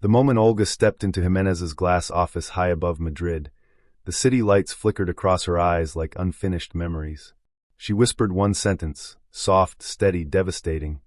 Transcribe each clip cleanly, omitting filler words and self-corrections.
The moment Olga stepped into Gimenez's glass office high above Madrid, the city lights flickered across her eyes like unfinished memories. She whispered one sentence, soft, steady, devastating,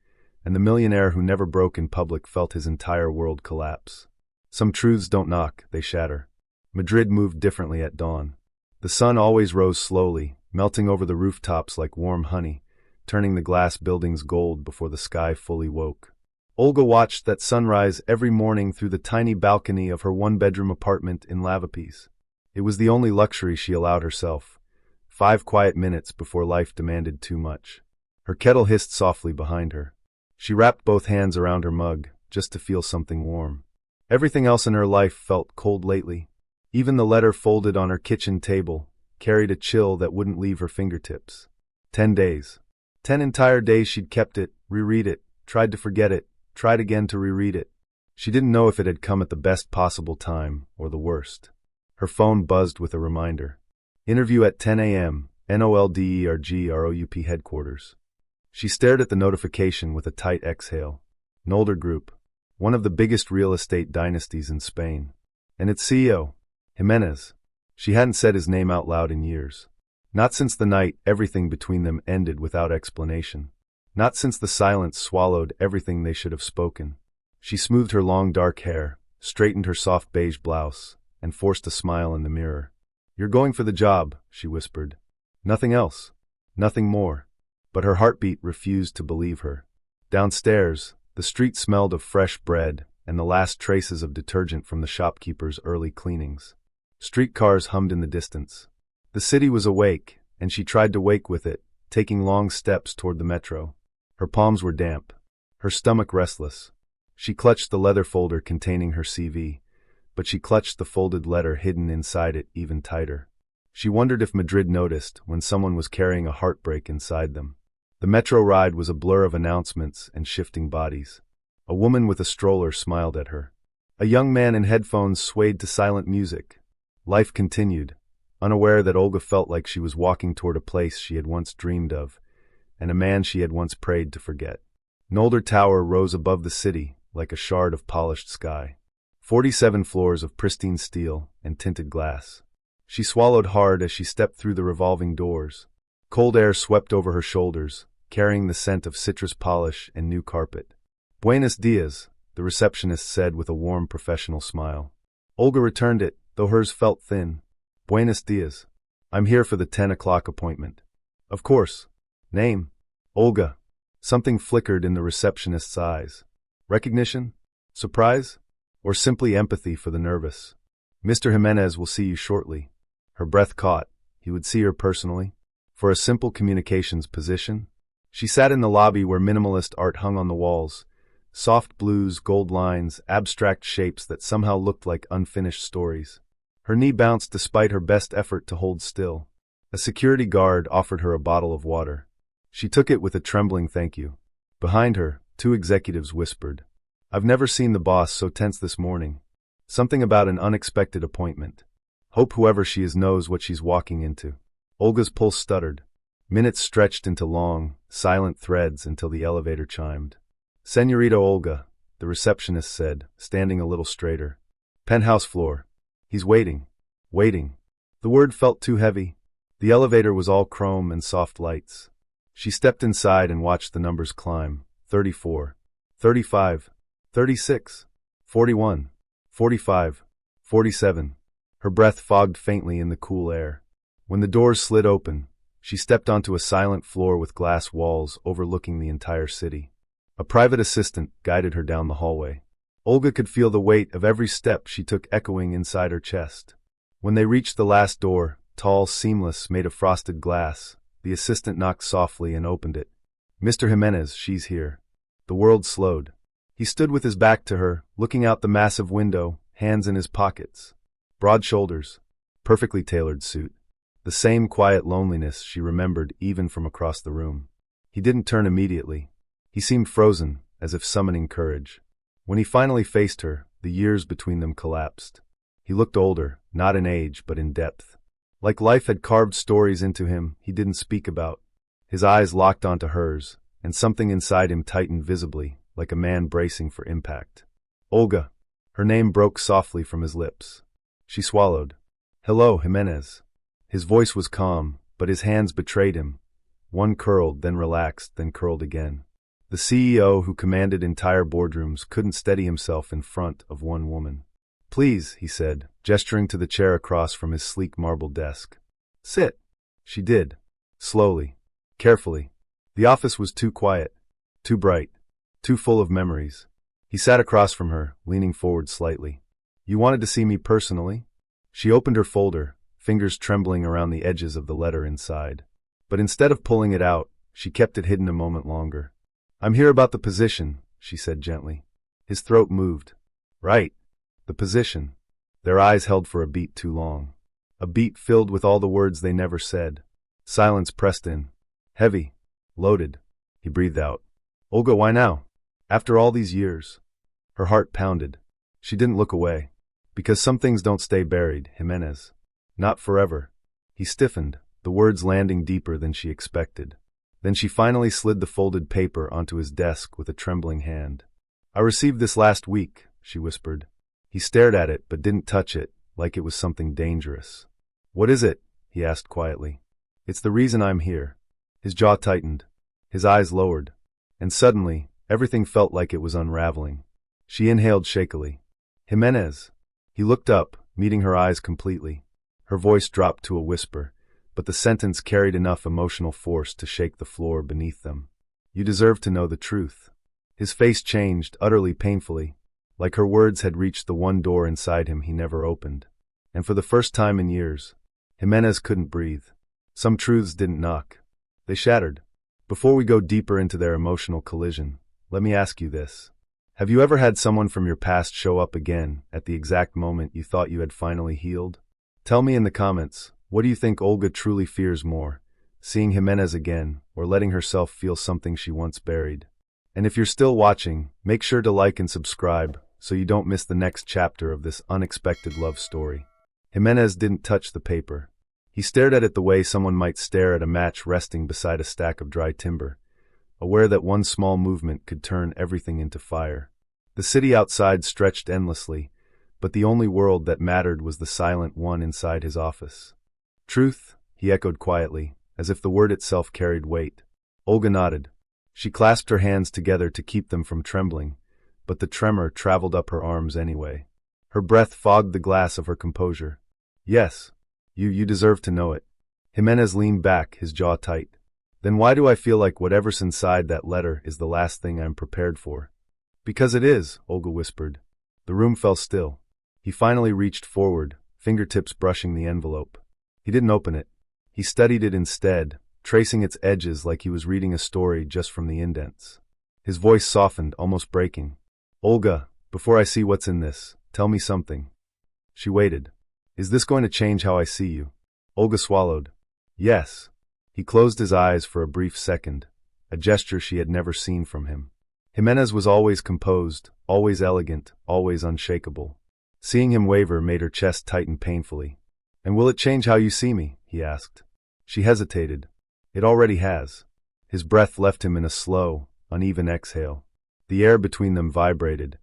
and the millionaire who never broke in public felt his entire world collapse. Some truths don't knock, they shatter. Madrid moved differently at dawn. The sun always rose slowly, melting over the rooftops like warm honey, turning the glass buildings gold before the sky fully woke. Olga watched that sunrise every morning through the tiny balcony of her one-bedroom apartment in Lavapiés. It was the only luxury she allowed herself. 5 quiet minutes before life demanded too much. Her kettle hissed softly behind her. She wrapped both hands around her mug, just to feel something warm. Everything else in her life felt cold lately. Even the letter folded on her kitchen table carried a chill that wouldn't leave her fingertips. 10 days. 10 entire days she'd kept it, reread it, tried to forget it, tried again to reread it. She didn't know if it had come at the best possible time or the worst. Her phone buzzed with a reminder. Interview at 10 a.m., NOLDERGROUP headquarters. She stared at the notification with a tight exhale. Nolder Group, one of the biggest real estate dynasties in Spain. And its CEO, Gimenez. She hadn't said his name out loud in years. Not since the night everything between them ended without explanation. Not since the silence swallowed everything they should have spoken. She smoothed her long dark hair, straightened her soft beige blouse, and forced a smile in the mirror. "You're going for the job," she whispered. Nothing else. Nothing more. But her heartbeat refused to believe her. Downstairs, the street smelled of fresh bread and the last traces of detergent from the shopkeeper's early cleanings. Streetcars hummed in the distance. The city was awake, and she tried to wake with it, taking long steps toward the metro. Her palms were damp, her stomach restless. She clutched the leather folder containing her CV, but she clutched the folded letter hidden inside it even tighter. She wondered if Madrid noticed when someone was carrying a heartbreak inside them. The metro ride was a blur of announcements and shifting bodies. A woman with a stroller smiled at her. A young man in headphones swayed to silent music. Life continued, unaware that Olga felt like she was walking toward a place she had once dreamed of, and a man she had once prayed to forget. Nolder Tower rose above the city like a shard of polished sky. 47 floors of pristine steel and tinted glass. She swallowed hard as she stepped through the revolving doors. Cold air swept over her shoulders, carrying the scent of citrus polish and new carpet. "Buenos dias," the receptionist said with a warm professional smile. Olga returned it, though hers felt thin. "Buenos dias. I'm here for the 10 o'clock appointment." "Of course. Name?" "Olga." Something flickered in the receptionist's eyes. Recognition? Surprise? Or simply empathy for the nervous? "Mr. Gimenez will see you shortly." Her breath caught. He would see her personally? For a simple communications position? She sat in the lobby where minimalist art hung on the walls. Soft blues, gold lines, abstract shapes that somehow looked like unfinished stories. Her knee bounced despite her best effort to hold still. A security guard offered her a bottle of water. She took it with a trembling thank you. Behind her, 2 executives whispered. "I've never seen the boss so tense this morning. Something about an unexpected appointment. Hope whoever she is knows what she's walking into." Olga's pulse stuttered. Minutes stretched into long, silent threads until the elevator chimed. "Señorita Olga," the receptionist said, standing a little straighter. "Penthouse floor. He's waiting. Waiting." The word felt too heavy. The elevator was all chrome and soft lights. She stepped inside and watched the numbers climb. 34, 35, 36, 41, 45, 47. Her breath fogged faintly in the cool air. When the doors slid open, she stepped onto a silent floor with glass walls overlooking the entire city. A private assistant guided her down the hallway. Olga could feel the weight of every step she took echoing inside her chest. When they reached the last door, tall, seamless, made of frosted glass, the assistant knocked softly and opened it. "Mr. Gimenez, she's here." The world slowed. He stood with his back to her, looking out the massive window, hands in his pockets. Broad shoulders, perfectly tailored suit. The same quiet loneliness she remembered even from across the room. He didn't turn immediately. He seemed frozen, as if summoning courage. When he finally faced her, the years between them collapsed. He looked older, not in age but in depth. Like life had carved stories into him he didn't speak about. His eyes locked onto hers, and something inside him tightened visibly, like a man bracing for impact. "Olga." Her name broke softly from his lips. She swallowed. "Hello, Gimenez." His voice was calm, but his hands betrayed him. One curled, then relaxed, then curled again. The CEO who commanded entire boardrooms couldn't steady himself in front of one woman. "Please," he said, gesturing to the chair across from his sleek marble desk. "Sit." She did. Slowly. Carefully. The office was too quiet. Too bright. Too full of memories. He sat across from her, leaning forward slightly. "You wanted to see me personally?" She opened her folder, fingers trembling around the edges of the letter inside. But instead of pulling it out, she kept it hidden a moment longer. "I'm here about the position," she said gently. His throat moved. "Right. The position." Their eyes held for a beat too long. A beat filled with all the words they never said. Silence pressed in. Heavy. Loaded. He breathed out. "Olga, why now? After all these years?" Her heart pounded. She didn't look away. "Because some things don't stay buried, Gimenez. Not forever." He stiffened, the words landing deeper than she expected. Then she finally slid the folded paper onto his desk with a trembling hand. "I received this last week," she whispered. He stared at it but didn't touch it, like it was something dangerous. "What is it?" he asked quietly. "It's the reason I'm here." His jaw tightened. His eyes lowered. And suddenly, everything felt like it was unraveling. She inhaled shakily. "Gimenez." He looked up, meeting her eyes completely. Her voice dropped to a whisper, but the sentence carried enough emotional force to shake the floor beneath them. "You deserve to know the truth." His face changed, utterly painfully, like her words had reached the one door inside him he never opened. And for the first time in years, Gimenez couldn't breathe. Some truths didn't knock. They shattered. Before we go deeper into their emotional collision, let me ask you this. Have you ever had someone from your past show up again at the exact moment you thought you had finally healed? Tell me in the comments, what do you think Olga truly fears more, seeing Gimenez again or letting herself feel something she once buried? And if you're still watching, make sure to like and subscribe so you don't miss the next chapter of this unexpected love story. Gimenez didn't touch the paper. He stared at it the way someone might stare at a match resting beside a stack of dry timber, aware that one small movement could turn everything into fire. The city outside stretched endlessly, but the only world that mattered was the silent one inside his office. "Truth," he echoed quietly, as if the word itself carried weight. Olga nodded. She clasped her hands together to keep them from trembling, but the tremor traveled up her arms anyway. Her breath fogged the glass of her composure. "Yes. You deserve to know it." Gimenez leaned back, his jaw tight. "Then why do I feel like whatever's inside that letter is the last thing I'm prepared for?" "Because it is," Olga whispered. The room fell still. He finally reached forward, fingertips brushing the envelope. He didn't open it. He studied it instead, tracing its edges like he was reading a story just from the indents. His voice softened, almost breaking. "Olga, before I see what's in this, tell me something." She waited. "Is this going to change how I see you?" Olga swallowed. "Yes." He closed his eyes for a brief second, a gesture she had never seen from him. Gimenez was always composed, always elegant, always unshakable. Seeing him waver made her chest tighten painfully. "And will it change how you see me?" he asked. She hesitated. "It already has." His breath left him in a slow, uneven exhale. The air between them vibrated,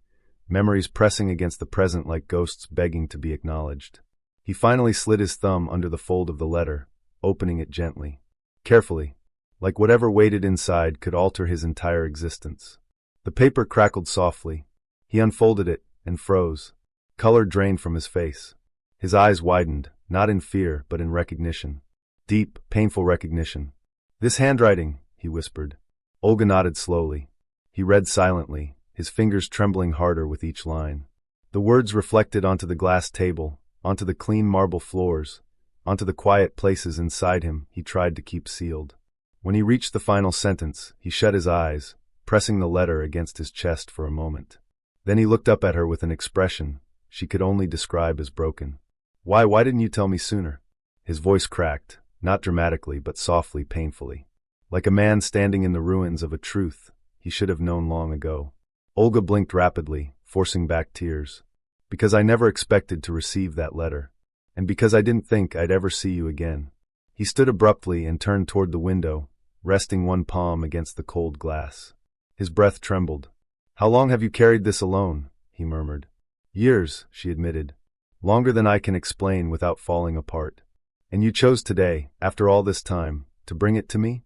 memories pressing against the present like ghosts begging to be acknowledged. He finally slid his thumb under the fold of the letter, opening it gently. Carefully, like whatever waited inside could alter his entire existence. The paper crackled softly. He unfolded it and froze. Color drained from his face. His eyes widened, not in fear but in recognition. Deep, painful recognition. "This handwriting," he whispered. Olga nodded slowly. He read silently, his fingers trembling harder with each line. The words reflected onto the glass table, onto the clean marble floors, onto the quiet places inside him he tried to keep sealed. When he reached the final sentence, he shut his eyes, pressing the letter against his chest for a moment. Then he looked up at her with an expression she could only describe as broken. Why didn't you tell me sooner?" His voice cracked, not dramatically but softly, painfully. Like a man standing in the ruins of a truth he should have known long ago. Olga blinked rapidly, forcing back tears. "Because I never expected to receive that letter. And because I didn't think I'd ever see you again." He stood abruptly and turned toward the window, resting one palm against the cold glass. His breath trembled. "How long have you carried this alone?" he murmured. Years, she admitted. Longer than I can explain without falling apart. And you chose today, after all this time, to bring it to me?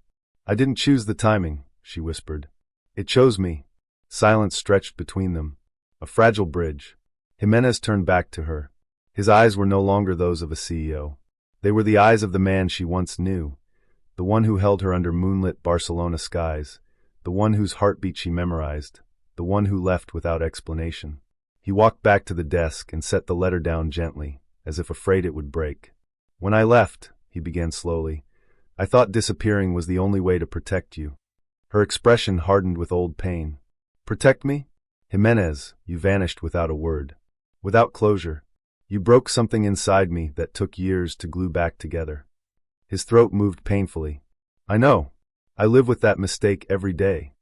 I didn't choose the timing, she whispered. It chose me. Silence stretched between them. A fragile bridge. Gimenez turned back to her. His eyes were no longer those of a CEO. They were the eyes of the man she once knew, the one who held her under moonlit Barcelona skies, the one whose heartbeat she memorized, the one who left without explanation. He walked back to the desk and set the letter down gently, as if afraid it would break. When I left, he began slowly, I thought disappearing was the only way to protect you. Her expression hardened with old pain. Protect me? Gimenez, you vanished without a word. Without closure. You broke something inside me that took years to glue back together. His throat moved painfully. I know. I live with that mistake every day.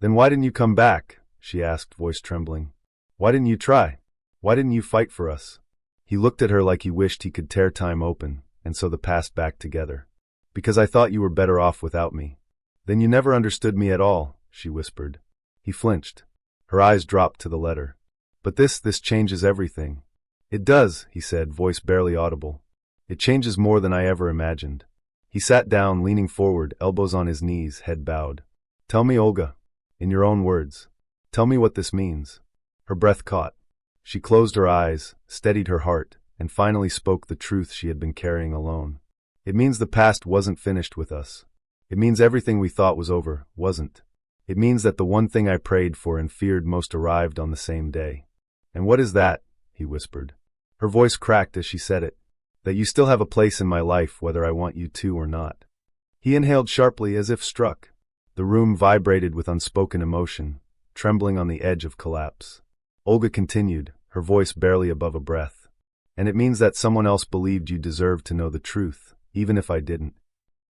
Then why didn't you come back? She asked, voice trembling. Why didn't you try? Why didn't you fight for us? He looked at her like he wished he could tear time open, and sew the past back together. Because I thought you were better off without me. Then you never understood me at all, she whispered. He flinched. Her eyes dropped to the letter. But this changes everything. It does, he said, voice barely audible. It changes more than I ever imagined. He sat down, leaning forward, elbows on his knees, head bowed. Tell me, Olga, in your own words. Tell me what this means. Her breath caught. She closed her eyes, steadied her heart, and finally spoke the truth she had been carrying alone. It means the past wasn't finished with us. It means everything we thought was over wasn't. It means that the one thing I prayed for and feared most arrived on the same day. And what is that? He whispered. Her voice cracked as she said it. That you still have a place in my life whether I want you to or not. He inhaled sharply as if struck. The room vibrated with unspoken emotion, trembling on the edge of collapse. Olga continued, her voice barely above a breath. And it means that someone else believed you deserved to know the truth, even if I didn't.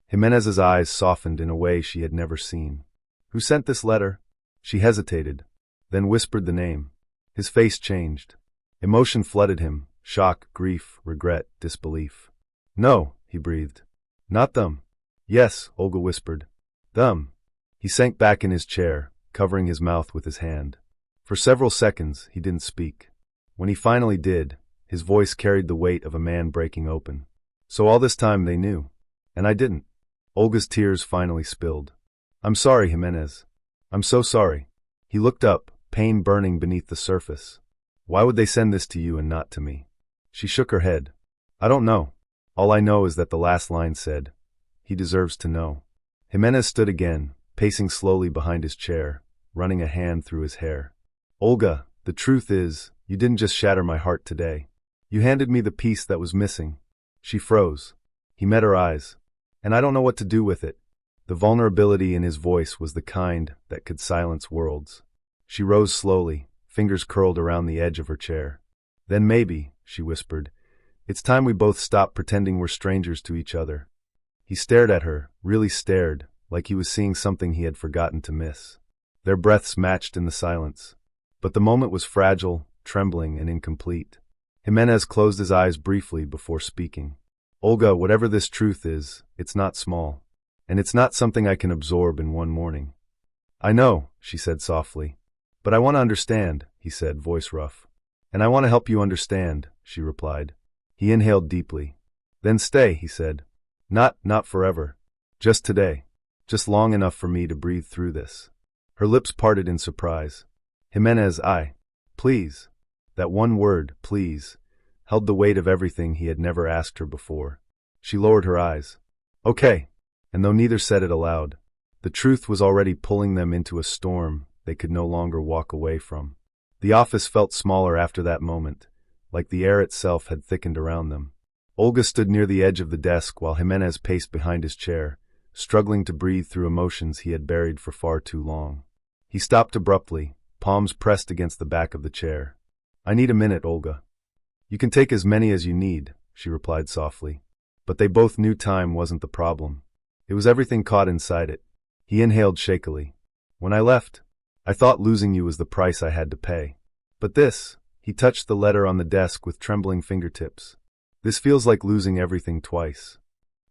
Gimenez's eyes softened in a way she had never seen. Who sent this letter? She hesitated, then whispered the name. His face changed. Emotion flooded him, shock, grief, regret, disbelief. No, he breathed. Not them. Yes, Olga whispered. Them. He sank back in his chair, covering his mouth with his hand. For several seconds, he didn't speak. When he finally did, his voice carried the weight of a man breaking open. So all this time they knew. And I didn't. Olga's tears finally spilled. I'm sorry, Gimenez. I'm so sorry. He looked up, pain burning beneath the surface. Why would they send this to you and not to me? She shook her head. I don't know. All I know is that the last line said, he deserves to know. Gimenez stood again, pacing slowly behind his chair, running a hand through his hair. Olga, the truth is, you didn't just shatter my heart today. You handed me the piece that was missing. She froze. He met her eyes. And I don't know what to do with it. The vulnerability in his voice was the kind that could silence worlds. She rose slowly, fingers curled around the edge of her chair. Then maybe, she whispered, it's time we both stop pretending we're strangers to each other. He stared at her, really stared, like he was seeing something he had forgotten to miss. Their breaths matched in the silence. But the moment was fragile, trembling, and incomplete. Gimenez closed his eyes briefly before speaking. Olga, whatever this truth is, it's not small. And it's not something I can absorb in one morning. I know, she said softly. But I want to understand, he said, voice rough. And I want to help you understand, she replied. He inhaled deeply. Then stay, he said. Not forever. Just today. Just long enough for me to breathe through this. Her lips parted in surprise. Gimenez, please. That one word, please, held the weight of everything he had never asked her before. She lowered her eyes. Okay. And though neither said it aloud, the truth was already pulling them into a storm they could no longer walk away from. The office felt smaller after that moment, like the air itself had thickened around them. Olga stood near the edge of the desk while Gimenez paced behind his chair, struggling to breathe through emotions he had buried for far too long. He stopped abruptly, palms pressed against the back of the chair. I need a minute, Olga. You can take as many as you need, she replied softly. But they both knew time wasn't the problem. It was everything caught inside it. He inhaled shakily. When I left, I thought losing you was the price I had to pay. But this, he touched the letter on the desk with trembling fingertips. This feels like losing everything twice.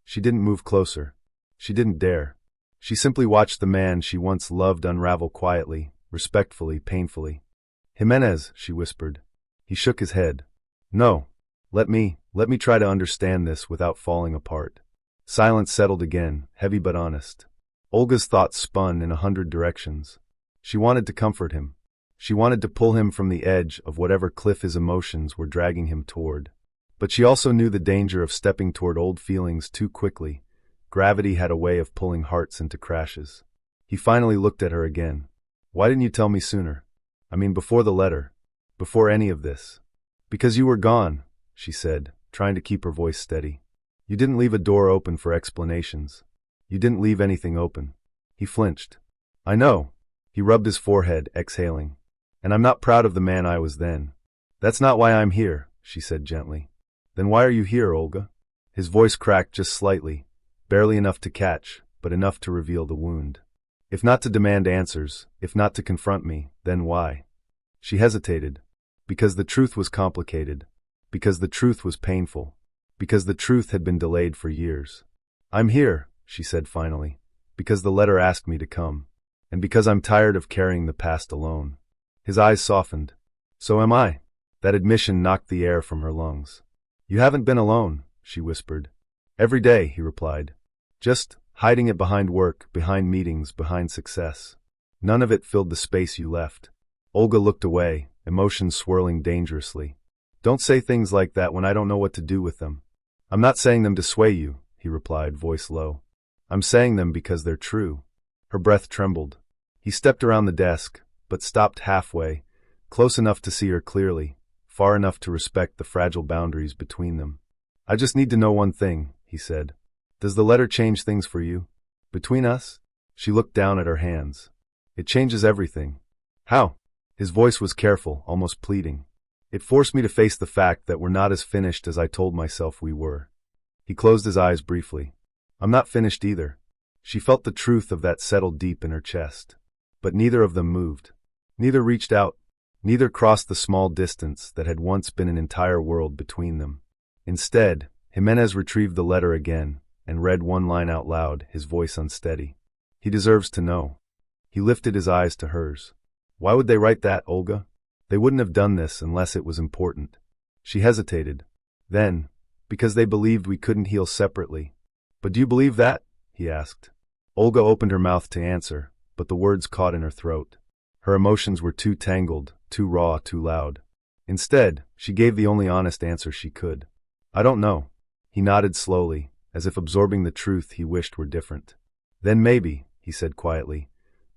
She didn't move closer. She didn't dare. She simply watched the man she once loved unravel quietly, respectfully, painfully. Gimenez, she whispered. He shook his head. No. Let me try to understand this without falling apart. Silence settled again, heavy but honest. Olga's thoughts spun in 100 directions. She wanted to comfort him. She wanted to pull him from the edge of whatever cliff his emotions were dragging him toward. But she also knew the danger of stepping toward old feelings too quickly. Gravity had a way of pulling hearts into crashes. He finally looked at her again. Why didn't you tell me sooner? I mean, before the letter. Before any of this. Because you were gone, she said, trying to keep her voice steady. You didn't leave a door open for explanations. You didn't leave anything open. He flinched. I know. He rubbed his forehead, exhaling. And I'm not proud of the man I was then. That's not why I'm here, she said gently. Then why are you here, Olga? His voice cracked just slightly, barely enough to catch, but enough to reveal the wound. If not to demand answers, if not to confront me, then why? She hesitated. Because the truth was complicated. Because the truth was painful. Because the truth had been delayed for years. I'm here, she said finally, because the letter asked me to come. And because I'm tired of carrying the past alone. His eyes softened. So am I. That admission knocked the air from her lungs. You haven't been alone, she whispered. Every day, he replied. Just hiding it behind work, behind meetings, behind success. None of it filled the space you left. Olga looked away, emotions swirling dangerously. Don't say things like that when I don't know what to do with them. I'm not saying them to sway you, he replied, voice low. I'm saying them because they're true. Her breath trembled. He stepped around the desk, but stopped halfway, close enough to see her clearly, far enough to respect the fragile boundaries between them. I just need to know one thing, he said. Does the letter change things for you? Between us? She looked down at her hands. It changes everything. How? His voice was careful, almost pleading. It forced me to face the fact that we're not as finished as I told myself we were. He closed his eyes briefly. I'm not finished either. She felt the truth of that settled deep in her chest. But neither of them moved. Neither reached out. Neither crossed the small distance that had once been an entire world between them. Instead, Gimenez retrieved the letter again and read one line out loud, his voice unsteady. He deserves to know. He lifted his eyes to hers. Why would they write that, Olga? They wouldn't have done this unless it was important. She hesitated. Then, because they believed we couldn't heal separately. But do you believe that? He asked. Olga opened her mouth to answer, but the words caught in her throat. Her emotions were too tangled, too raw, too loud. Instead, she gave the only honest answer she could. I don't know. He nodded slowly, as if absorbing the truth he wished were different. Then maybe, he said quietly,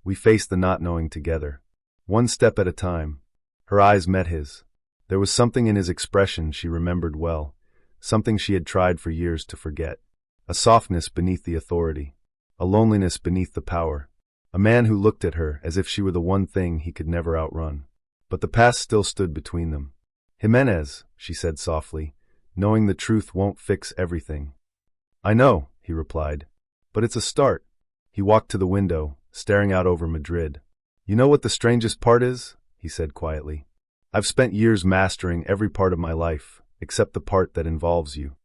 we face the not knowing together. One step at a time. Her eyes met his. There was something in his expression she remembered well, something she had tried for years to forget. A softness beneath the authority. A loneliness beneath the power. A man who looked at her as if she were the one thing he could never outrun. But the past still stood between them. Gimenez, she said softly, knowing the truth won't fix everything. I know, he replied. But it's a start. He walked to the window, staring out over Madrid. You know what the strangest part is? He said quietly. I've spent years mastering every part of my life, except the part that involves you.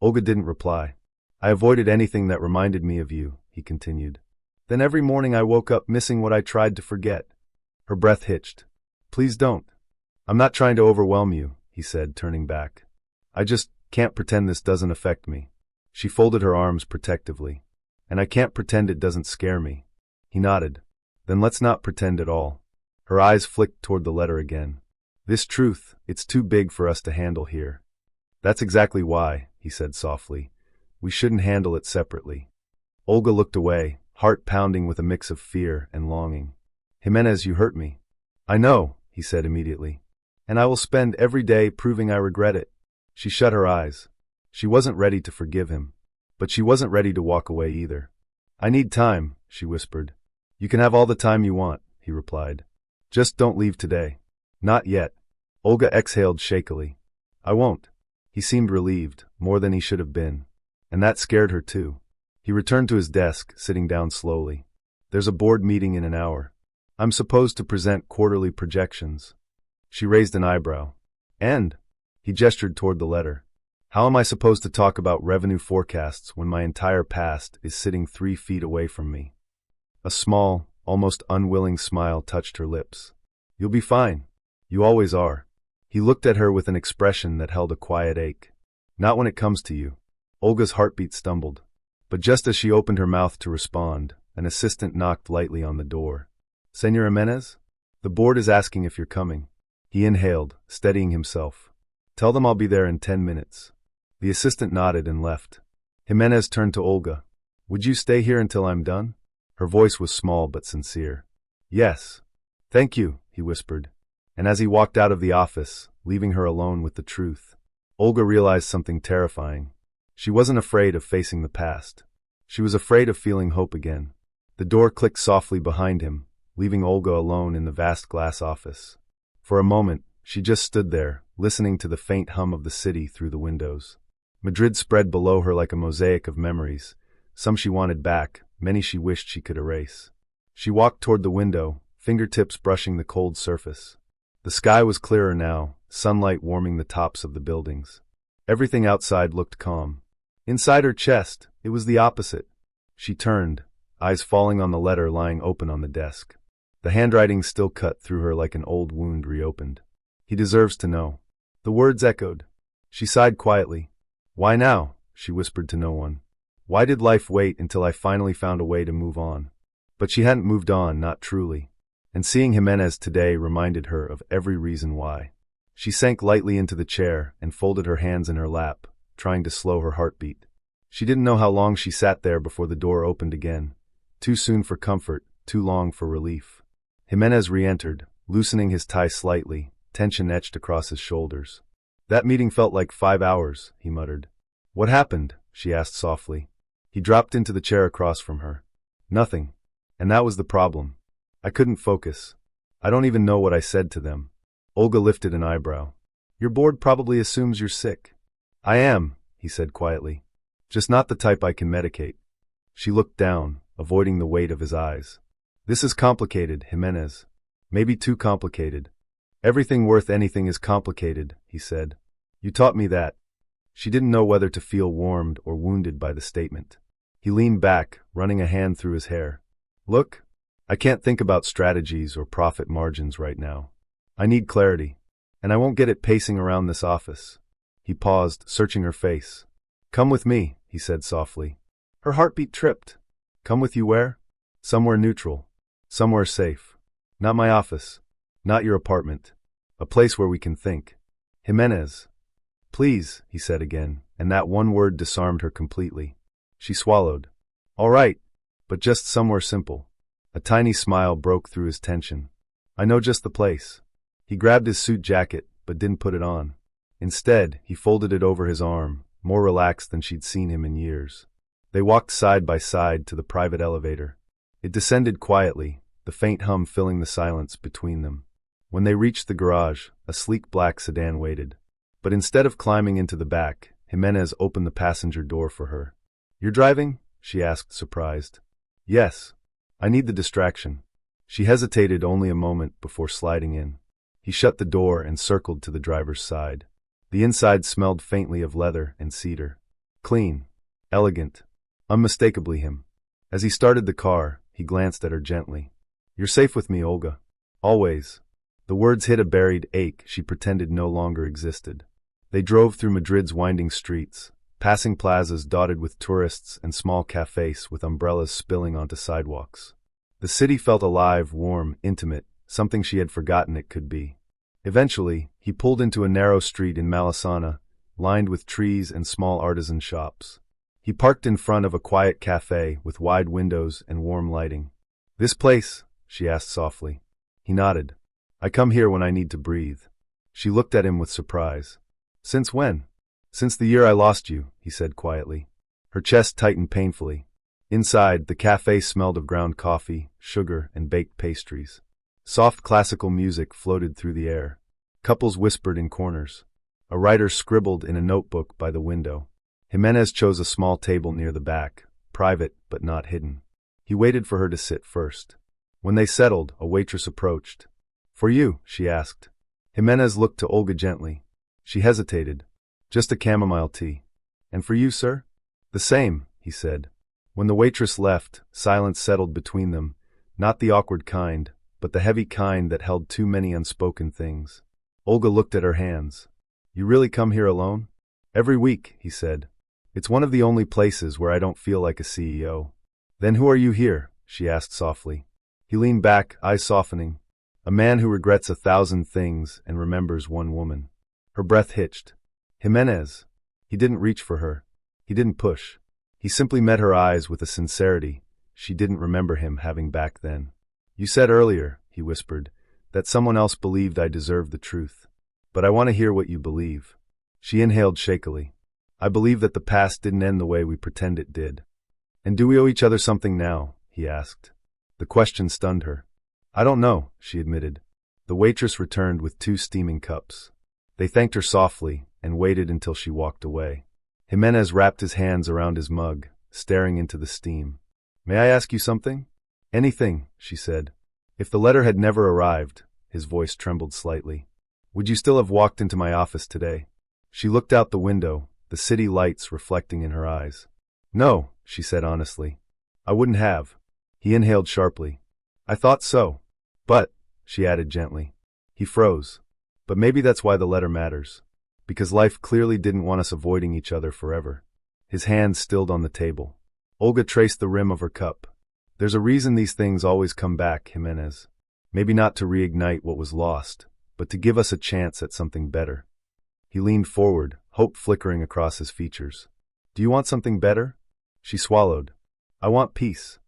Olga didn't reply. I avoided anything that reminded me of you, he continued. Then every morning I woke up missing what I tried to forget. Her breath hitched. Please don't. I'm not trying to overwhelm you, he said, turning back. I just can't pretend this doesn't affect me. She folded her arms protectively. And I can't pretend it doesn't scare me. He nodded. Then let's not pretend at all. Her eyes flicked toward the letter again. This truth, it's too big for us to handle here. That's exactly why, he said softly. We shouldn't handle it separately. Olga looked away, heart pounding with a mix of fear and longing. Gimenez, you hurt me. I know, he said immediately. And I will spend every day proving I regret it. She shut her eyes. She wasn't ready to forgive him. But she wasn't ready to walk away either. I need time, she whispered. You can have all the time you want, he replied. Just don't leave today. Not yet. Olga exhaled shakily. I won't. He seemed relieved, more than he should have been. And that scared her too. He returned to his desk, sitting down slowly. There's a board meeting in an hour. I'm supposed to present quarterly projections. She raised an eyebrow. And? He gestured toward the letter. How am I supposed to talk about revenue forecasts when my entire past is sitting 3 feet away from me? A small, almost unwilling smile touched her lips. You'll be fine. You always are. He looked at her with an expression that held a quiet ache. Not when it comes to you. Olga's heartbeat stumbled. But just as she opened her mouth to respond, an assistant knocked lightly on the door. Señor Gimenez? The board is asking if you're coming. He inhaled, steadying himself. Tell them I'll be there in 10 minutes. The assistant nodded and left. Gimenez turned to Olga. Would you stay here until I'm done? Her voice was small but sincere. Yes. Thank you, he whispered. And as he walked out of the office, leaving her alone with the truth, Olga realized something terrifying. She wasn't afraid of facing the past. She was afraid of feeling hope again. The door clicked softly behind him, leaving Olga alone in the vast glass office. For a moment, she just stood there, listening to the faint hum of the city through the windows. Madrid spread below her like a mosaic of memories, some she wanted back, many she wished she could erase. She walked toward the window, fingertips brushing the cold surface. The sky was clearer now, sunlight warming the tops of the buildings. Everything outside looked calm. Inside her chest, it was the opposite. She turned, eyes falling on the letter lying open on the desk. The handwriting still cut through her like an old wound reopened. He deserves to know. The words echoed. She sighed quietly. Why now? She whispered to no one. Why did life wait until I finally found a way to move on? But she hadn't moved on, not truly. And seeing Gimenez today reminded her of every reason why. She sank lightly into the chair and folded her hands in her lap, trying to slow her heartbeat. She didn't know how long she sat there before the door opened again. Too soon for comfort, too long for relief. Gimenez re-entered, loosening his tie slightly, tension etched across his shoulders. That meeting felt like 5 hours, he muttered. What happened? She asked softly. He dropped into the chair across from her. Nothing. And that was the problem. I couldn't focus. I don't even know what I said to them. Olga lifted an eyebrow. Your board probably assumes you're sick. I am, he said quietly. Just not the type I can medicate. She looked down, avoiding the weight of his eyes. This is complicated, Gimenez. Maybe too complicated. Everything worth anything is complicated, he said. You taught me that. She didn't know whether to feel warmed or wounded by the statement. He leaned back, running a hand through his hair. Look, I can't think about strategies or profit margins right now. I need clarity, and I won't get it pacing around this office. He paused, searching her face. Come with me, he said softly. Her heartbeat tripped. Come with you where? Somewhere neutral. Somewhere safe. Not my office. Not your apartment. A place where we can think. Gimenez. Please, he said again, and that one word disarmed her completely. She swallowed. All right, but just somewhere simple. A tiny smile broke through his tension. I know just the place. He grabbed his suit jacket, but didn't put it on. Instead, he folded it over his arm, more relaxed than she'd seen him in years. They walked side by side to the private elevator. It descended quietly, the faint hum filling the silence between them. When they reached the garage, a sleek black sedan waited. But instead of climbing into the back, Gimenez opened the passenger door for her. You're driving? She asked, surprised. Yes. I need the distraction. She hesitated only a moment before sliding in. He shut the door and circled to the driver's side. The inside smelled faintly of leather and cedar. Clean. Elegant. Unmistakably him. As he started the car, he glanced at her gently. You're safe with me, Olga. Always. The words hit a buried ache she pretended no longer existed. They drove through Madrid's winding streets, passing plazas dotted with tourists and small cafes with umbrellas spilling onto sidewalks. The city felt alive, warm, intimate, something she had forgotten it could be. Eventually, he pulled into a narrow street in Malesana, lined with trees and small artisan shops. He parked in front of a quiet cafe with wide windows and warm lighting. This place? She asked softly. He nodded. I come here when I need to breathe. She looked at him with surprise. Since when? Since the year I lost you, he said quietly. Her chest tightened painfully. Inside, the cafe smelled of ground coffee, sugar, and baked pastries. Soft classical music floated through the air. Couples whispered in corners. A writer scribbled in a notebook by the window. Gimenez chose a small table near the back, private but not hidden. He waited for her to sit first. When they settled, a waitress approached. For you, she asked. Gimenez looked to Olga gently. She hesitated. Just a chamomile tea. And for you, sir? The same, he said. When the waitress left, silence settled between them, not the awkward kind, but the heavy kind that held too many unspoken things. Olga looked at her hands. You really come here alone? Every week, he said. It's one of the only places where I don't feel like a CEO. Then who are you here? She asked softly. He leaned back, eyes softening. A man who regrets 1,000 things and remembers one woman. Her breath hitched. Gimenez. He didn't reach for her. He didn't push. He simply met her eyes with a sincerity she didn't remember him having back then. You said earlier, he whispered, that someone else believed I deserved the truth. But I want to hear what you believe. She inhaled shakily. I believe that the past didn't end the way we pretend it did. And do we owe each other something now? He asked. The question stunned her. I don't know, she admitted. The waitress returned with 2 steaming cups. They thanked her softly and waited until she walked away. Gimenez wrapped his hands around his mug, staring into the steam. May I ask you something? Anything, she said. If the letter had never arrived, his voice trembled slightly, would you still have walked into my office today? She looked out the window, the city lights reflecting in her eyes. No, she said honestly. I wouldn't have. He inhaled sharply. I thought so. But, she added gently. He froze. But maybe that's why the letter matters. Because life clearly didn't want us avoiding each other forever. His hands stilled on the table. Olga traced the rim of her cup. There's a reason these things always come back, Gimenez. Maybe not to reignite what was lost, but to give us a chance at something better. He leaned forward, hope flickering across his features. Do you want something better? She swallowed. I want peace.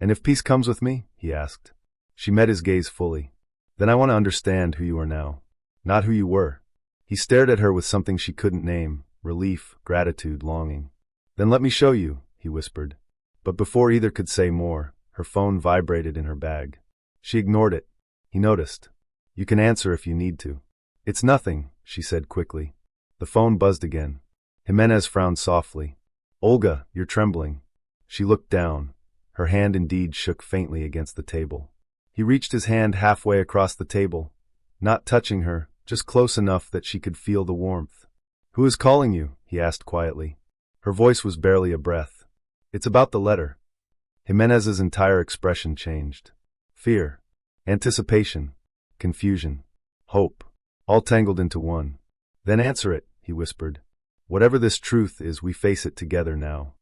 And if peace comes with me? He asked. She met his gaze fully. Then I want to understand who you are now, not who you were. He stared at her with something she couldn't name, relief, gratitude, longing. Then let me show you, he whispered. But before either could say more, her phone vibrated in her bag. She ignored it. He noticed. You can answer if you need to. It's nothing, she said quickly. The phone buzzed again. Gimenez frowned softly. Olga, you're trembling. She looked down. Her hand indeed shook faintly against the table. He reached his hand halfway across the table, not touching her, just close enough that she could feel the warmth. Who is calling you? He asked quietly. Her voice was barely a breath. It's about the letter. Gimenez's entire expression changed. Fear, anticipation, confusion, hope, all tangled into one. Then answer it, he whispered. Whatever this truth is, we face it together now.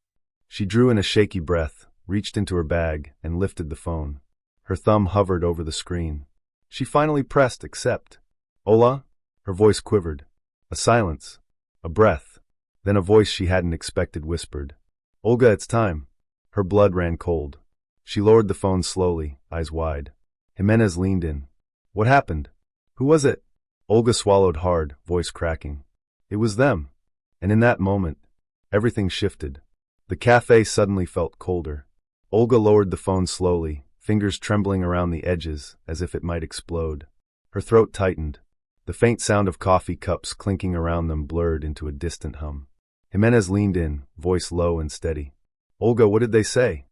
She drew in a shaky breath, reached into her bag, and lifted the phone. Her thumb hovered over the screen. She finally pressed accept. Hola? Her voice quivered. A silence. A breath. Then a voice she hadn't expected whispered. Olga, it's time. Her blood ran cold. She lowered the phone slowly, eyes wide. Gimenez leaned in. What happened? Who was it? Olga swallowed hard, voice cracking. It was them. And in that moment, everything shifted. The cafe suddenly felt colder. Olga lowered the phone slowly, fingers trembling around the edges as if it might explode. Her throat tightened. The faint sound of coffee cups clinking around them blurred into a distant hum. Gimenez leaned in, voice low and steady. Olga, what did they say?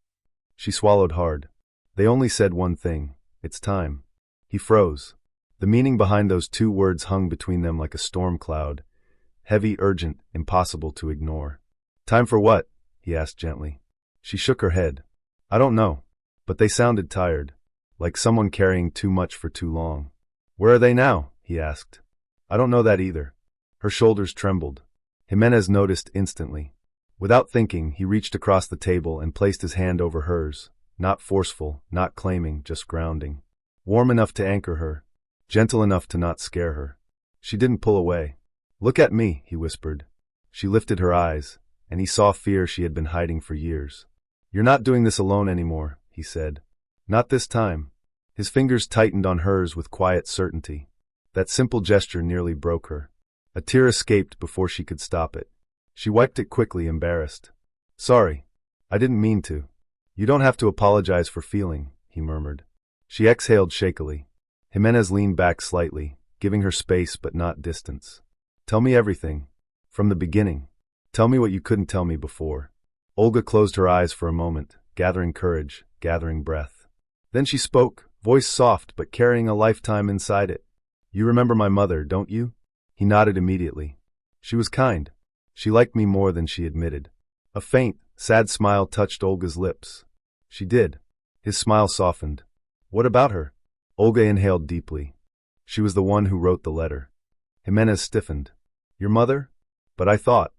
She swallowed hard. They only said one thing. It's time. He froze. The meaning behind those 2 words hung between them like a storm cloud. Heavy, urgent, impossible to ignore. Time for what? He asked gently. She shook her head. I don't know. But they sounded tired. Like someone carrying too much for too long. Where are they now? He asked. I don't know that either. Her shoulders trembled. Gimenez noticed instantly. Without thinking, he reached across the table and placed his hand over hers. Not forceful, not claiming, just grounding. Warm enough to anchor her. Gentle enough to not scare her. She didn't pull away. Look at me, he whispered. She lifted her eyes, and he saw fear she had been hiding for years. You're not doing this alone anymore, he said. Not this time. His fingers tightened on hers with quiet certainty. That simple gesture nearly broke her. A tear escaped before she could stop it. She wiped it quickly, embarrassed. Sorry. I didn't mean to. You don't have to apologize for feeling, he murmured. She exhaled shakily. Gimenez leaned back slightly, giving her space but not distance. Tell me everything. From the beginning. Tell me what you couldn't tell me before. Olga closed her eyes for a moment, gathering courage, gathering breath. Then she spoke, voice soft but carrying a lifetime inside it. You remember my mother, don't you? He nodded immediately. She was kind. She liked me more than she admitted. A faint, sad smile touched Olga's lips. She did. His smile softened. What about her? Olga inhaled deeply. She was the one who wrote the letter. Gimenez stiffened. Your mother? But I thought.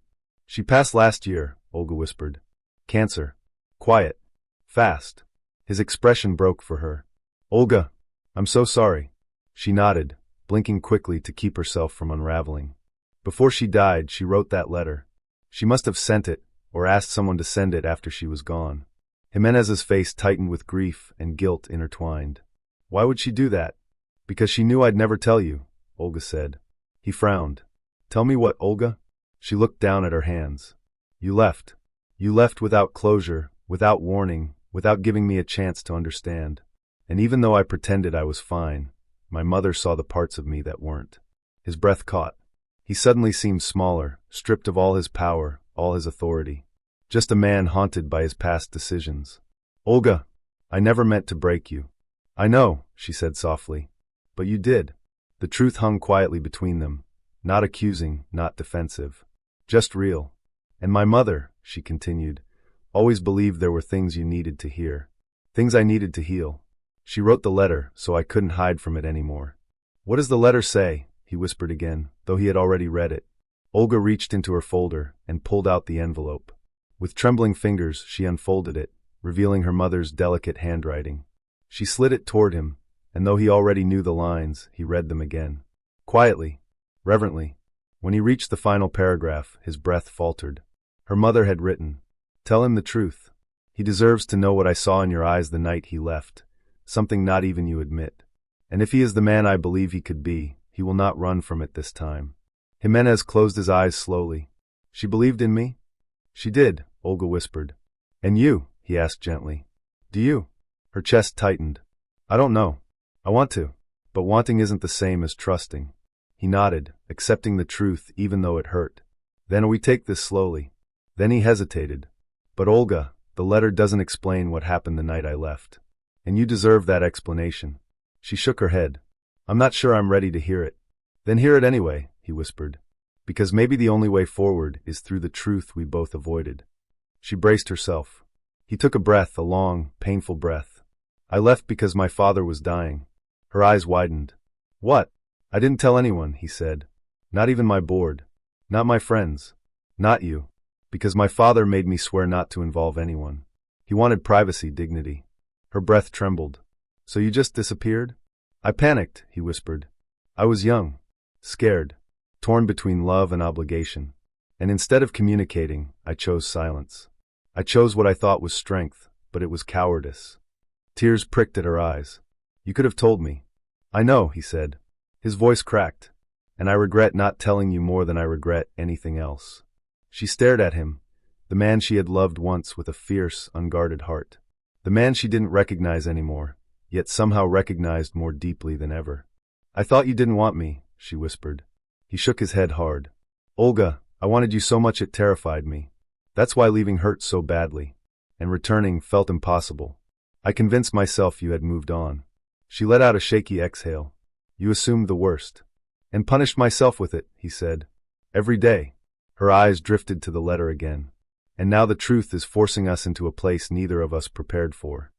She passed last year, Olga whispered. Cancer. Quiet. Fast. His expression broke for her. Olga, I'm so sorry. She nodded, blinking quickly to keep herself from unraveling. Before she died, she wrote that letter. She must have sent it, or asked someone to send it after she was gone. Gimenez's face tightened with grief and guilt intertwined. Why would she do that? Because she knew I'd never tell you, Olga said. He frowned. Tell me what, Olga? She looked down at her hands. You left. You left without closure, without warning, without giving me a chance to understand. And even though I pretended I was fine, my mother saw the parts of me that weren't. His breath caught. He suddenly seemed smaller, stripped of all his power, all his authority. Just a man haunted by his past decisions. Olga, I never meant to break you. I know, she said softly. But you did. The truth hung quietly between them, not accusing, not defensive. Just real. And my mother, she continued, always believed there were things you needed to hear. Things I needed to heal. She wrote the letter, so I couldn't hide from it anymore. What does the letter say? He whispered again, though he had already read it. Olga reached into her folder and pulled out the envelope. With trembling fingers, she unfolded it, revealing her mother's delicate handwriting. She slid it toward him, and though he already knew the lines, he read them again. Quietly, reverently. When he reached the final paragraph, his breath faltered. Her mother had written, Tell him the truth. He deserves to know what I saw in your eyes the night he left, something not even you admit. And if he is the man I believe he could be, he will not run from it this time. Gimenez closed his eyes slowly. She believed in me? She did, Olga whispered. And you? He asked gently. Do you? Her chest tightened. I don't know. I want to. But wanting isn't the same as trusting. He nodded, accepting the truth even though it hurt. Then we take this slowly. Then he hesitated. But Olga, the letter doesn't explain what happened the night I left. And you deserve that explanation. She shook her head. I'm not sure I'm ready to hear it. Then hear it anyway, he whispered. Because maybe the only way forward is through the truth we both avoided. She braced herself. He took a breath, a long, painful breath. I left because my father was dying. Her eyes widened. What? I didn't tell anyone, he said. Not even my board. Not my friends. Not you. Because my father made me swear not to involve anyone. He wanted privacy, dignity. Her breath trembled. So you just disappeared? I panicked, he whispered. I was young. Scared. Torn between love and obligation. And instead of communicating, I chose silence. I chose what I thought was strength, but it was cowardice. Tears pricked at her eyes. You could have told me. I know, he said. His voice cracked. And I regret not telling you more than I regret anything else. She stared at him, the man she had loved once with a fierce, unguarded heart. The man she didn't recognize anymore, yet somehow recognized more deeply than ever. I thought you didn't want me, she whispered. He shook his head hard. Olga, I wanted you so much it terrified me. That's why leaving hurt so badly. And returning felt impossible. I convinced myself you had moved on. She let out a shaky exhale. You assumed the worst. And punished myself with it, he said. Every day. Her eyes drifted to the letter again. And now the truth is forcing us into a place neither of us prepared for.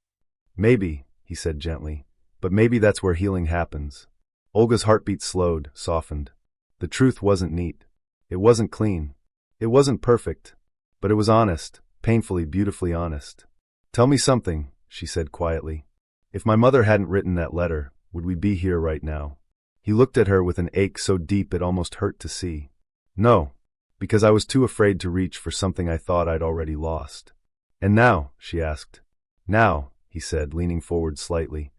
Maybe, he said gently, but maybe that's where healing happens. Olga's heartbeat slowed, softened. The truth wasn't neat. It wasn't clean. It wasn't perfect. But it was honest, painfully, beautifully honest. Tell me something, she said quietly. If my mother hadn't written that letter, would we be here right now? He looked at her with an ache so deep it almost hurt to see. No, because I was too afraid to reach for something I thought I'd already lost. And now, she asked. Now, he said, leaning forward slightly.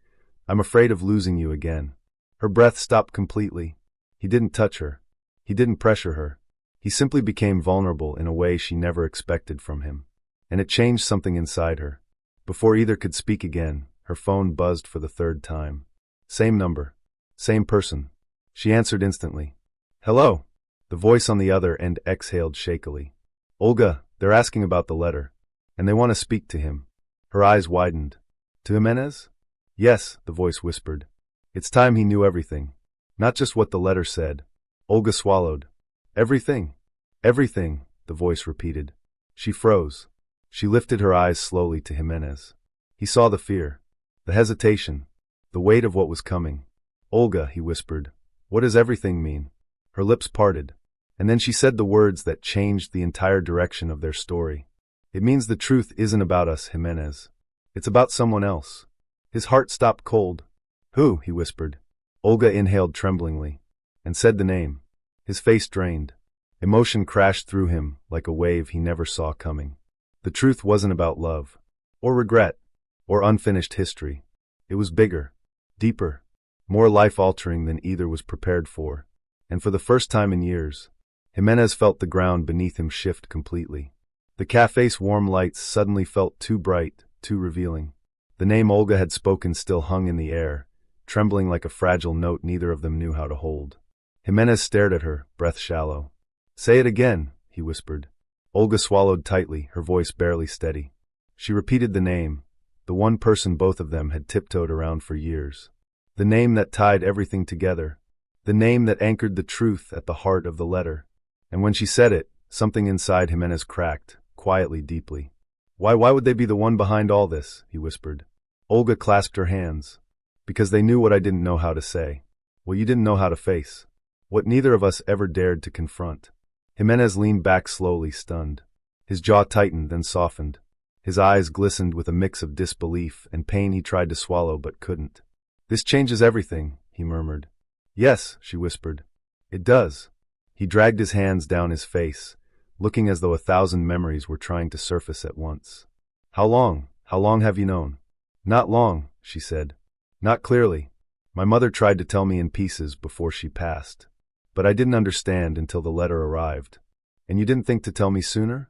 I'm afraid of losing you again. Her breath stopped completely. He didn't touch her. He didn't pressure her. He simply became vulnerable in a way she never expected from him. And it changed something inside her. Before either could speak again, her phone buzzed for the third time. Same number. Same person. She answered instantly. Hello. The voice on the other end exhaled shakily. Olga, they're asking about the letter. And they want to speak to him. Her eyes widened. To Gimenez? Yes, the voice whispered. It's time he knew everything. Not just what the letter said. Olga swallowed. Everything. Everything, the voice repeated. She froze. She lifted her eyes slowly to Gimenez. He saw the fear, the hesitation, the weight of what was coming. Olga, he whispered, what does everything mean? Her lips parted, and then she said the words that changed the entire direction of their story. It means the truth isn't about us, Gimenez. It's about someone else. His heart stopped cold. Who? He whispered. Olga inhaled tremblingly, and said the name. His face drained. Emotion crashed through him like a wave he never saw coming. The truth wasn't about love, or regret, or unfinished history. It was bigger, deeper, more life-altering than either was prepared for. And for the first time in years, Gimenez felt the ground beneath him shift completely. The cafe's warm lights suddenly felt too bright, too revealing. The name Olga had spoken still hung in the air, trembling like a fragile note neither of them knew how to hold. Gimenez stared at her, breath shallow. Say it again, he whispered. Olga swallowed tightly, her voice barely steady. She repeated the name, the one person both of them had tiptoed around for years. The name that tied everything together. The name that anchored the truth at the heart of the letter. And when she said it, something inside Gimenez cracked, quietly, deeply. Why would they be the one behind all this? He whispered. Olga clasped her hands. Because they knew what I didn't know how to say. What you didn't know how to face. What neither of us ever dared to confront. Gimenez leaned back slowly, stunned. His jaw tightened, then softened. His eyes glistened with a mix of disbelief and pain he tried to swallow but couldn't. This changes everything, he murmured. Yes, she whispered. It does. He dragged his hands down his face, looking as though 1,000 memories were trying to surface at once. How long have you known? Not long, she said. Not clearly. My mother tried to tell me in pieces before she passed. But I didn't understand until the letter arrived. And you didn't think to tell me sooner?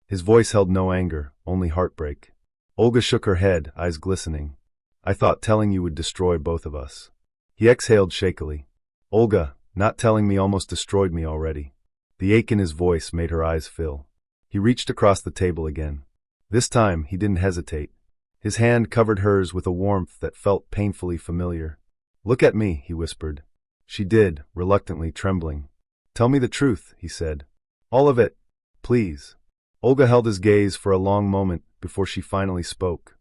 His voice held no anger, only heartbreak. Olga shook her head, eyes glistening. I thought telling you would destroy both of us. He exhaled shakily. Olga, not telling me almost destroyed me already. The ache in his voice made her eyes fill. He reached across the table again. This time, he didn't hesitate. His hand covered hers with a warmth that felt painfully familiar. Look at me, he whispered. She did, reluctantly, trembling. Tell me the truth, he said. All of it, please. Olga held his gaze for a long moment before she finally spoke.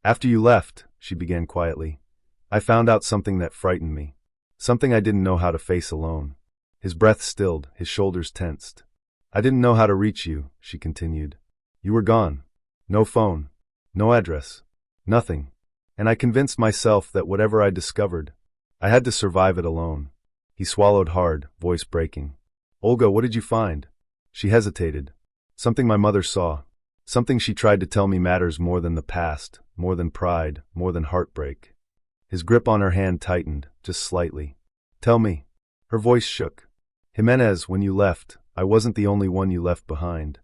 After you left, she began quietly, I found out something that frightened me. Something I didn't know how to face alone. His breath stilled, his shoulders tensed. I didn't know how to reach you, she continued. You were gone. No phone. No address. Nothing. And I convinced myself that whatever I discovered, I had to survive it alone. He swallowed hard, voice breaking. Olga, what did you find? She hesitated. Something my mother saw. Something she tried to tell me matters more than the past, more than pride, more than heartbreak. His grip on her hand tightened, just slightly. Tell me. Her voice shook. Gimenez, when you left, I wasn't the only one you left behind.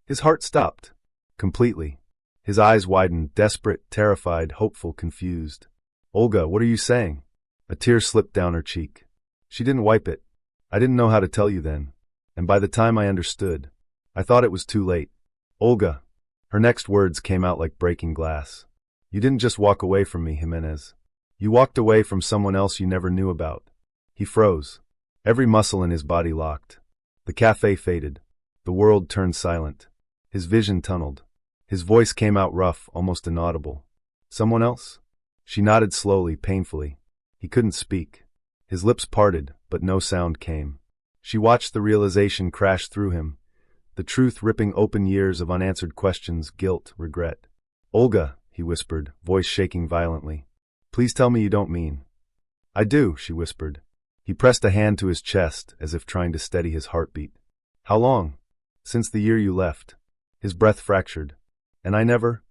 His heart stopped. Completely. His eyes widened, desperate, terrified, hopeful, confused. Olga, what are you saying? A tear slipped down her cheek. She didn't wipe it. I didn't know how to tell you then. And by the time I understood, I thought it was too late. Olga. Her next words came out like breaking glass. You didn't just walk away from me, Gimenez. You walked away from someone else you never knew about. He froze. Every muscle in his body locked. The cafe faded. The world turned silent. His vision tunneled. His voice came out rough, almost inaudible. Someone else? She nodded slowly, painfully. He couldn't speak. His lips parted, but no sound came. She watched the realization crash through him, the truth ripping open years of unanswered questions, guilt, regret. Olga, he whispered, voice shaking violently. Please tell me you don't mean. I do, she whispered. He pressed a hand to his chest, as if trying to steady his heartbeat. How long? Since the year you left. His breath fractured. And I never?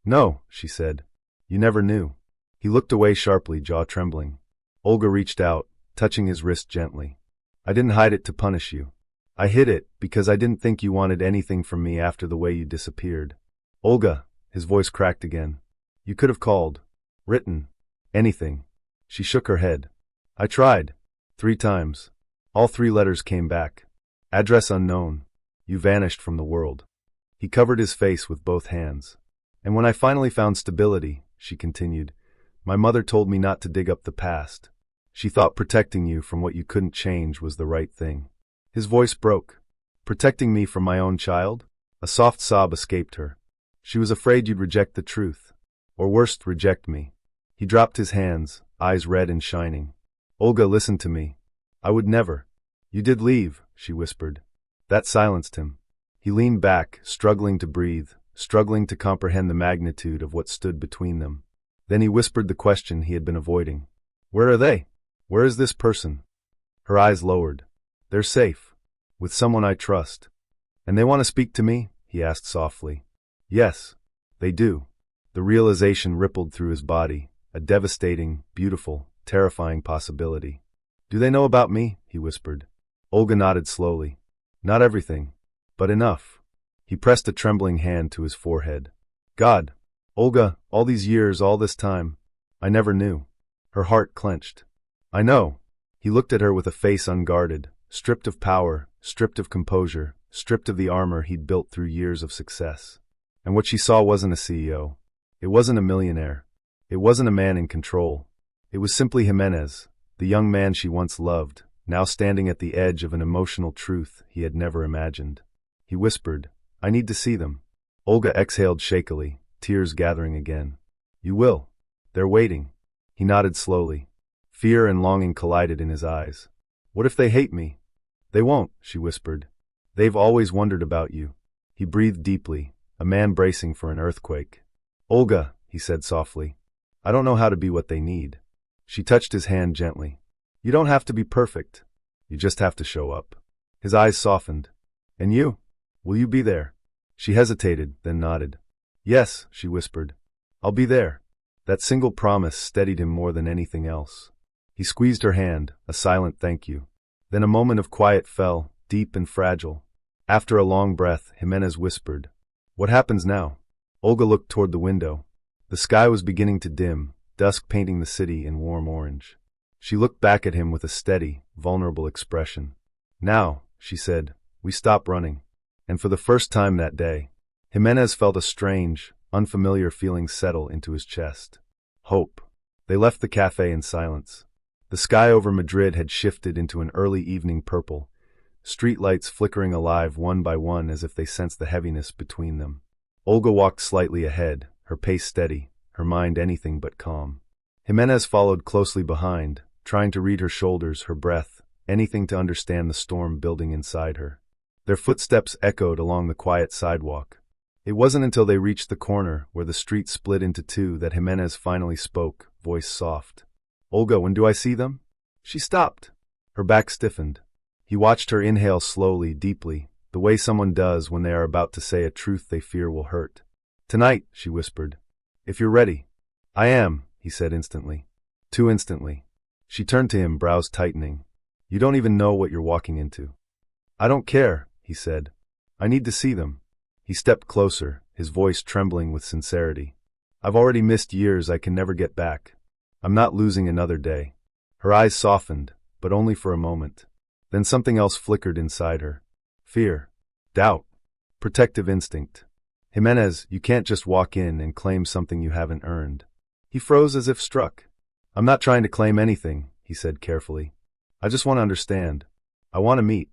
No, she said. You never knew. He looked away sharply, jaw trembling. Olga reached out, touching his wrist gently. I didn't hide it to punish you. I hid it because I didn't think you wanted anything from me after the way you disappeared. Olga, his voice cracked again. You could have called. Written. Anything. She shook her head. I tried. 3 times. All 3 letters came back. Address unknown. You vanished from the world. He covered his face with both hands. And when I finally found stability, she continued, my mother told me not to dig up the past. She thought protecting you from what you couldn't change was the right thing. His voice broke. Protecting me from my own child? A soft sob escaped her. She was afraid you'd reject the truth. Or worst, reject me. He dropped his hands, eyes red and shining. Olga, listen to me. I would never. You did leave, she whispered. That silenced him. He leaned back, struggling to breathe, struggling to comprehend the magnitude of what stood between them. Then he whispered the question he had been avoiding. Where are they? Where is this person? Her eyes lowered. They're safe. With someone I trust. And they want to speak to me? He asked softly. Yes, they do. The realization rippled through his body, a devastating, beautiful, terrifying possibility. Do they know about me? He whispered. Olga nodded slowly. Not everything, but enough. He pressed a trembling hand to his forehead. God, Olga, all these years, all this time, I never knew. Her heart clenched. I know. He looked at her with a face unguarded, stripped of power, stripped of composure, stripped of the armor he'd built through years of success. And what she saw wasn't a CEO. It wasn't a millionaire. It wasn't a man in control. It was simply Gimenez, the young man she once loved, now standing at the edge of an emotional truth he had never imagined. He whispered, I need to see them. Olga exhaled shakily, tears gathering again. You will. They're waiting. He nodded slowly. Fear and longing collided in his eyes. What if they hate me? They won't, she whispered. They've always wondered about you. He breathed deeply, a man bracing for an earthquake. Olga, he said softly, I don't know how to be what they need. She touched his hand gently. You don't have to be perfect. You just have to show up. His eyes softened. And you? Will you be there? She hesitated, then nodded. Yes, she whispered. I'll be there. That single promise steadied him more than anything else. He squeezed her hand, a silent thank you. Then a moment of quiet fell, deep and fragile. After a long breath, Gimenez whispered, What happens now? Olga looked toward the window. The sky was beginning to dim, dusk painting the city in warm orange. She looked back at him with a steady, vulnerable expression. Now, she said, we stop running. And for the first time that day, Gimenez felt a strange, unfamiliar feeling settle into his chest. Hope. They left the cafe in silence. The sky over Madrid had shifted into an early evening purple, streetlights flickering alive one by one as if they sensed the heaviness between them. Olga walked slightly ahead, her pace steady, her mind anything but calm. Gimenez followed closely behind, trying to read her shoulders, her breath, anything to understand the storm building inside her. Their footsteps echoed along the quiet sidewalk. It wasn't until they reached the corner, where the street split into two, that Gimenez finally spoke, voice soft. Olga, when do I see them? She stopped. Her back stiffened. He watched her inhale slowly, deeply, the way someone does when they are about to say a truth they fear will hurt. Tonight, she whispered. If you're ready. I am, he said instantly. Too instantly. She turned to him, brows tightening. You don't even know what you're walking into. I don't care, he said. I need to see them. He stepped closer, his voice trembling with sincerity. I've already missed years I can never get back. I'm not losing another day. Her eyes softened, but only for a moment. Then something else flickered inside her. Fear. Doubt. Protective instinct. Gimenez, you can't just walk in and claim something you haven't earned. He froze as if struck. I'm not trying to claim anything, he said carefully. I just want to understand. I want to meet.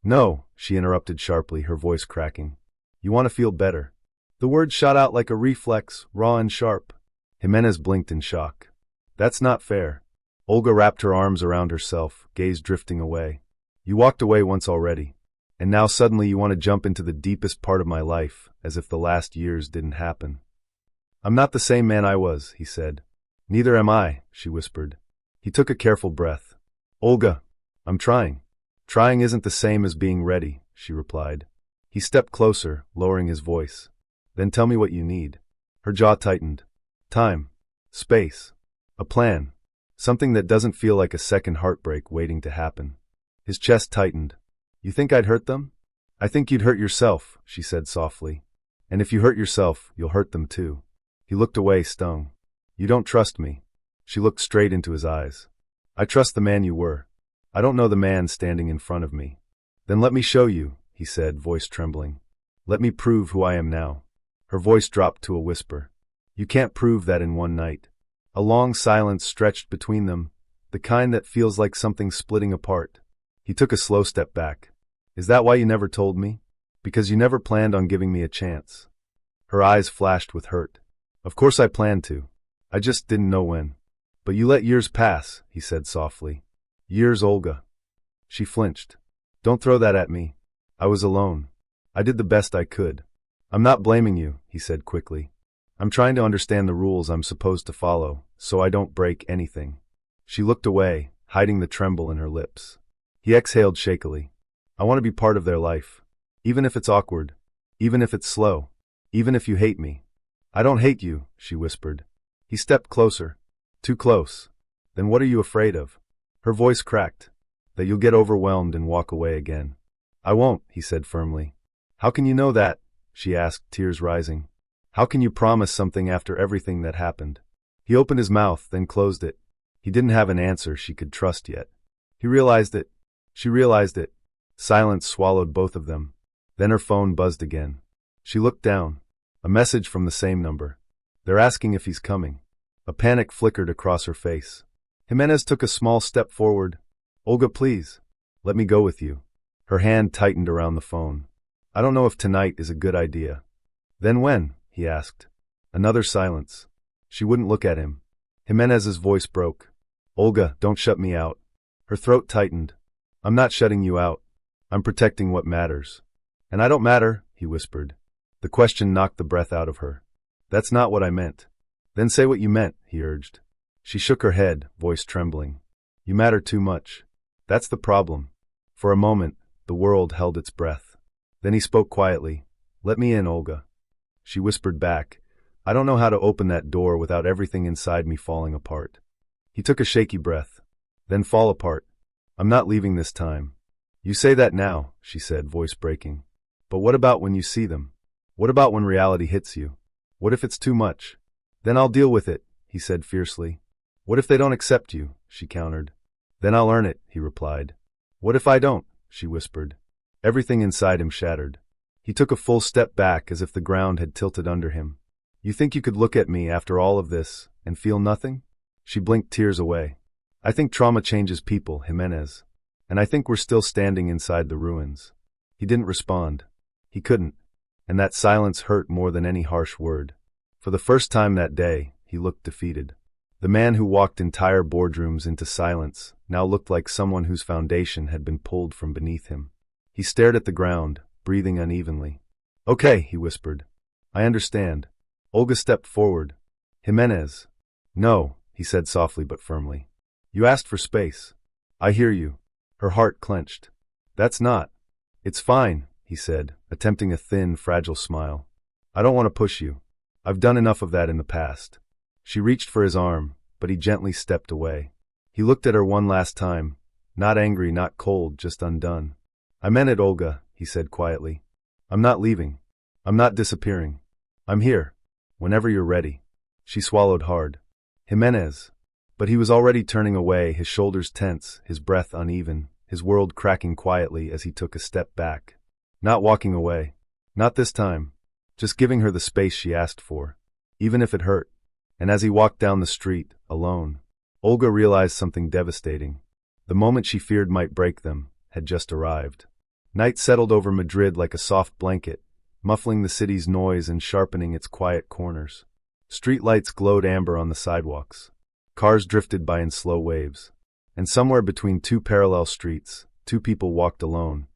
No, she interrupted sharply, her voice cracking. You want to feel better. The word shot out like a reflex, raw and sharp. Gimenez blinked in shock. That's not fair. Olga wrapped her arms around herself, gaze drifting away. You walked away once already. And now suddenly you want to jump into the deepest part of my life, as if the last years didn't happen. I'm not the same man I was, he said. Neither am I, she whispered. He took a careful breath. Olga, I'm trying. Trying isn't the same as being ready, she replied. He stepped closer, lowering his voice. Then tell me what you need. Her jaw tightened. Time. Space. A plan. Something that doesn't feel like a second heartbreak waiting to happen. His chest tightened. You think I'd hurt them? I think you'd hurt yourself, she said softly. And if you hurt yourself, you'll hurt them too. He looked away, stung. You don't trust me. She looked straight into his eyes. I trust the man you were. I don't know the man standing in front of me. Then let me show you, he said, voice trembling. Let me prove who I am now. Her voice dropped to a whisper. You can't prove that in one night. A long silence stretched between them, the kind that feels like something splitting apart. He took a slow step back. Is that why you never told me? Because you never planned on giving me a chance. Her eyes flashed with hurt. Of course I planned to. I just didn't know when. But you let years pass, he said softly. Years, Olga. She flinched. Don't throw that at me. I was alone. I did the best I could. I'm not blaming you, he said quickly. I'm trying to understand the rules I'm supposed to follow, so I don't break anything. She looked away, hiding the tremble in her lips. He exhaled shakily. I want to be part of their life. Even if it's awkward. Even if it's slow. Even if you hate me. I don't hate you, she whispered. He stepped closer. Too close. Then what are you afraid of? Her voice cracked. That you'll get overwhelmed and walk away again. I won't, he said firmly. How can you know that? She asked, tears rising. How can you promise something after everything that happened? He opened his mouth, then closed it. He didn't have an answer she could trust yet. He realized it. She realized it. Silence swallowed both of them. Then her phone buzzed again. She looked down. A message from the same number. They're asking if he's coming. A panic flickered across her face. Gimenez took a small step forward. Olga, please. Let me go with you. Her hand tightened around the phone. I don't know if tonight is a good idea. Then when? He asked. Another silence. She wouldn't look at him. Gimenez's voice broke. Olga, don't shut me out. Her throat tightened. I'm not shutting you out. I'm protecting what matters. And I don't matter, he whispered. The question knocked the breath out of her. That's not what I meant. Then say what you meant, he urged. She shook her head, voice trembling. You matter too much. That's the problem. For a moment, the world held its breath. Then he spoke quietly. Let me in, Olga. She whispered back. I don't know how to open that door without everything inside me falling apart. He took a shaky breath. Then fall apart. I'm not leaving this time. You say that now, she said, voice breaking. But what about when you see them? What about when reality hits you? What if it's too much? Then I'll deal with it, he said fiercely. What if they don't accept you? She countered. Then I'll earn it, he replied. What if I don't? She whispered. Everything inside him shattered. He took a full step back as if the ground had tilted under him. You think you could look at me after all of this and feel nothing? She blinked tears away. I think trauma changes people, Gimenez. And I think we're still standing inside the ruins. He didn't respond. He couldn't. And that silence hurt more than any harsh word. For the first time that day, he looked defeated. The man who walked entire boardrooms into silence now looked like someone whose foundation had been pulled from beneath him. He stared at the ground, breathing unevenly. Okay, he whispered. I understand. Olga stepped forward. Gimenez. No, he said softly but firmly. You asked for space. I hear you. Her heart clenched. That's not. It's fine, he said, attempting a thin, fragile smile. I don't want to push you. I've done enough of that in the past. She reached for his arm, but he gently stepped away. He looked at her one last time, not angry, not cold, just undone. I meant it, Olga, he said quietly. I'm not leaving. I'm not disappearing. I'm here. Whenever you're ready. She swallowed hard. Gimenez. But he was already turning away, his shoulders tense, his breath uneven, his world cracking quietly as he took a step back. Not walking away. Not this time. Just giving her the space she asked for. Even if it hurt. And as he walked down the street, alone, Olga realized something devastating. The moment she feared might break them had just arrived. Night settled over Madrid like a soft blanket, muffling the city's noise and sharpening its quiet corners. Street lights glowed amber on the sidewalks. Cars drifted by in slow waves. And somewhere between two parallel streets, two people walked alone,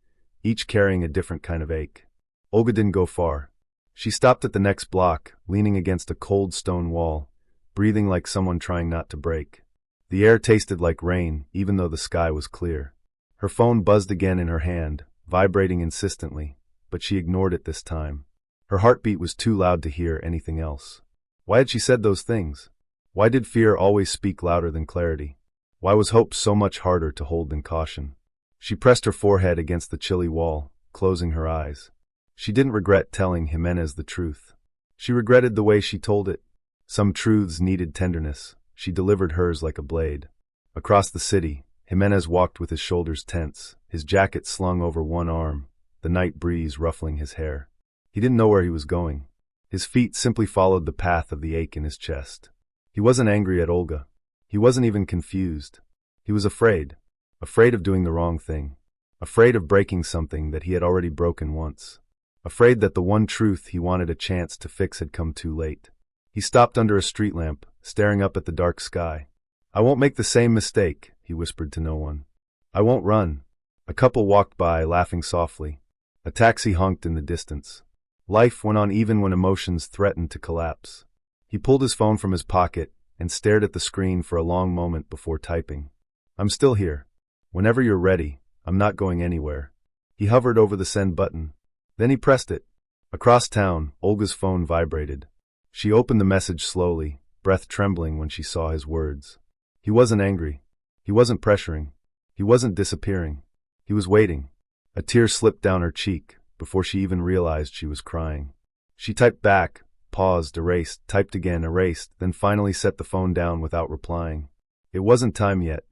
each carrying a different kind of ache. Olga didn't go far. She stopped at the next block, leaning against a cold stone wall, breathing like someone trying not to break. The air tasted like rain, even though the sky was clear. Her phone buzzed again in her hand, vibrating insistently, but she ignored it this time. Her heartbeat was too loud to hear anything else. Why had she said those things? Why did fear always speak louder than clarity? Why was hope so much harder to hold than caution? She pressed her forehead against the chilly wall, closing her eyes. She didn't regret telling Gimenez the truth. She regretted the way she told it. Some truths needed tenderness. She delivered hers like a blade. Across the city, Gimenez walked with his shoulders tense, his jacket slung over one arm, the night breeze ruffling his hair. He didn't know where he was going. His feet simply followed the path of the ache in his chest. He wasn't angry at Olga. He wasn't even confused. He was afraid. Afraid of doing the wrong thing. Afraid of breaking something that he had already broken once. Afraid that the one truth he wanted a chance to fix had come too late. He stopped under a street lamp, staring up at the dark sky. I won't make the same mistake, he whispered to no one. I won't run. A couple walked by, laughing softly. A taxi honked in the distance. Life went on even when emotions threatened to collapse. He pulled his phone from his pocket and stared at the screen for a long moment before typing. "I'm still here. Whenever you're ready, I'm not going anywhere." He hovered over the send button. Then he pressed it. Across town, Olga's phone vibrated. She opened the message slowly, breath trembling when she saw his words. He wasn't angry. He wasn't pressuring. He wasn't disappearing. He was waiting. A tear slipped down her cheek before she even realized she was crying. She typed back, paused, erased, typed again, erased, then finally set the phone down without replying. It wasn't time yet.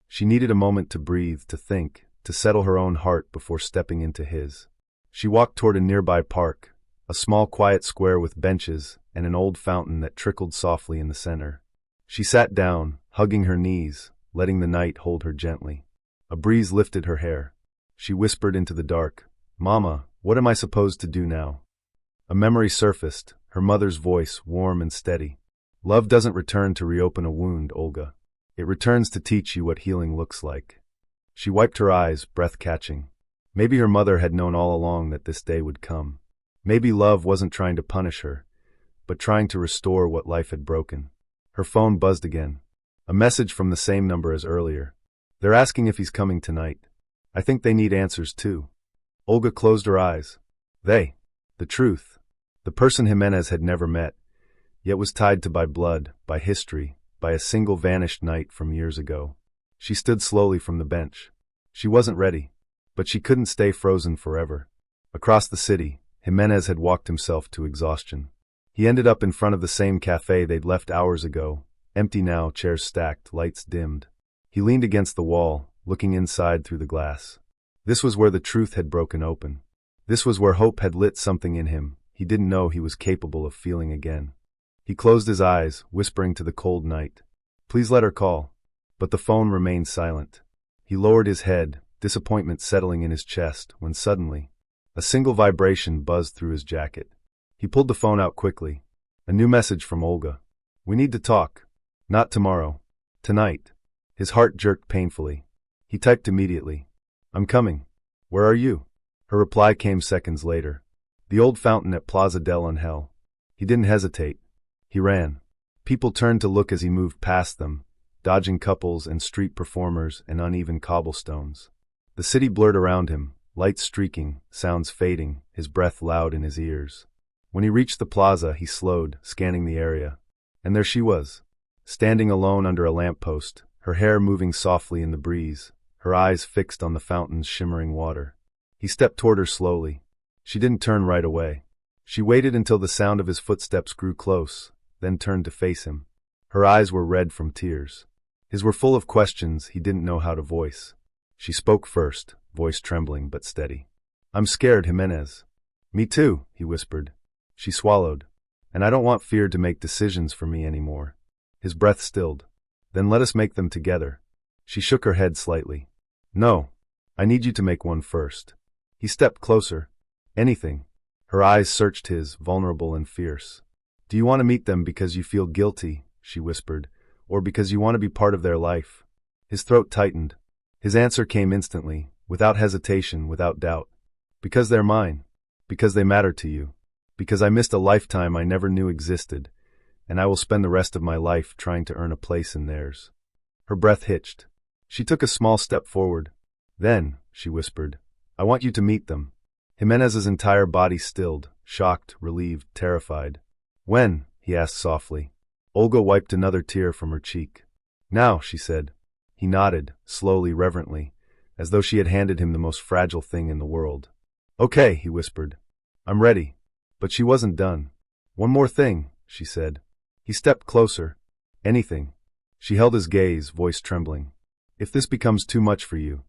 She needed a moment to breathe, to think, to settle her own heart before stepping into his. She walked toward a nearby park, a small quiet square with benches and an old fountain that trickled softly in the center. She sat down, hugging her knees, letting the night hold her gently. A breeze lifted her hair. She whispered into the dark, "Mama, what am I supposed to do now?" A memory surfaced, her mother's voice warm and steady. "Love doesn't return to reopen a wound, Olga. It returns to teach you what healing looks like." She wiped her eyes, breath catching. Maybe her mother had known all along that this day would come. Maybe love wasn't trying to punish her, but trying to restore what life had broken. Her phone buzzed again. A message from the same number as earlier. "They're asking if he's coming tonight. I think they need answers too." Olga closed her eyes. They. The truth. The person Gimenez had never met, yet was tied to by blood, by history, by a single vanished night from years ago. She stood slowly from the bench. She wasn't ready, but she couldn't stay frozen forever. Across the city, Gimenez had walked himself to exhaustion. He ended up in front of the same cafe they'd left hours ago, empty now, chairs stacked, lights dimmed. He leaned against the wall, looking inside through the glass. This was where the truth had broken open. This was where hope had lit something in him he didn't know he was capable of feeling again. He closed his eyes, whispering to the cold night, "Please let her call." But the phone remained silent. He lowered his head, disappointment settling in his chest, when suddenly, a single vibration buzzed through his jacket. He pulled the phone out quickly. A new message from Olga. "We need to talk. Not tomorrow. Tonight." His heart jerked painfully. He typed immediately, "I'm coming. Where are you?" Her reply came seconds later. "The old fountain at Plaza del Ángel." He didn't hesitate. He ran. People turned to look as he moved past them, dodging couples and street performers and uneven cobblestones. The city blurred around him, lights streaking, sounds fading, his breath loud in his ears. When he reached the plaza, he slowed, scanning the area. And there she was, standing alone under a lamppost, her hair moving softly in the breeze, her eyes fixed on the fountain's shimmering water. He stepped toward her slowly. She didn't turn right away. She waited until the sound of his footsteps grew close, then turned to face him. Her eyes were red from tears. His were full of questions he didn't know how to voice. She spoke first, voice trembling but steady. "I'm scared, Gimenez." "Me too," he whispered. She swallowed. "And I don't want fear to make decisions for me anymore." His breath stilled. "Then let us make them together." She shook her head slightly. "No. I need you to make one first." He stepped closer. "Anything." Her eyes searched his, vulnerable and fierce. "Do you want to meet them because you feel guilty," she whispered, "or because you want to be part of their life?" His throat tightened. His answer came instantly, without hesitation, without doubt. "Because they're mine. Because they matter to you. Because I missed a lifetime I never knew existed, and I will spend the rest of my life trying to earn a place in theirs." Her breath hitched. She took a small step forward. "Then," she whispered, "I want you to meet them." Gimenez's entire body stilled, shocked, relieved, terrified. "When?" he asked softly. Olga wiped another tear from her cheek. "Now," she said. He nodded, slowly, reverently, as though she had handed him the most fragile thing in the world. "Okay," he whispered. "I'm ready." But she wasn't done. "One more thing," she said. He stepped closer. "Anything." She held his gaze, voice trembling. "If this becomes too much for you,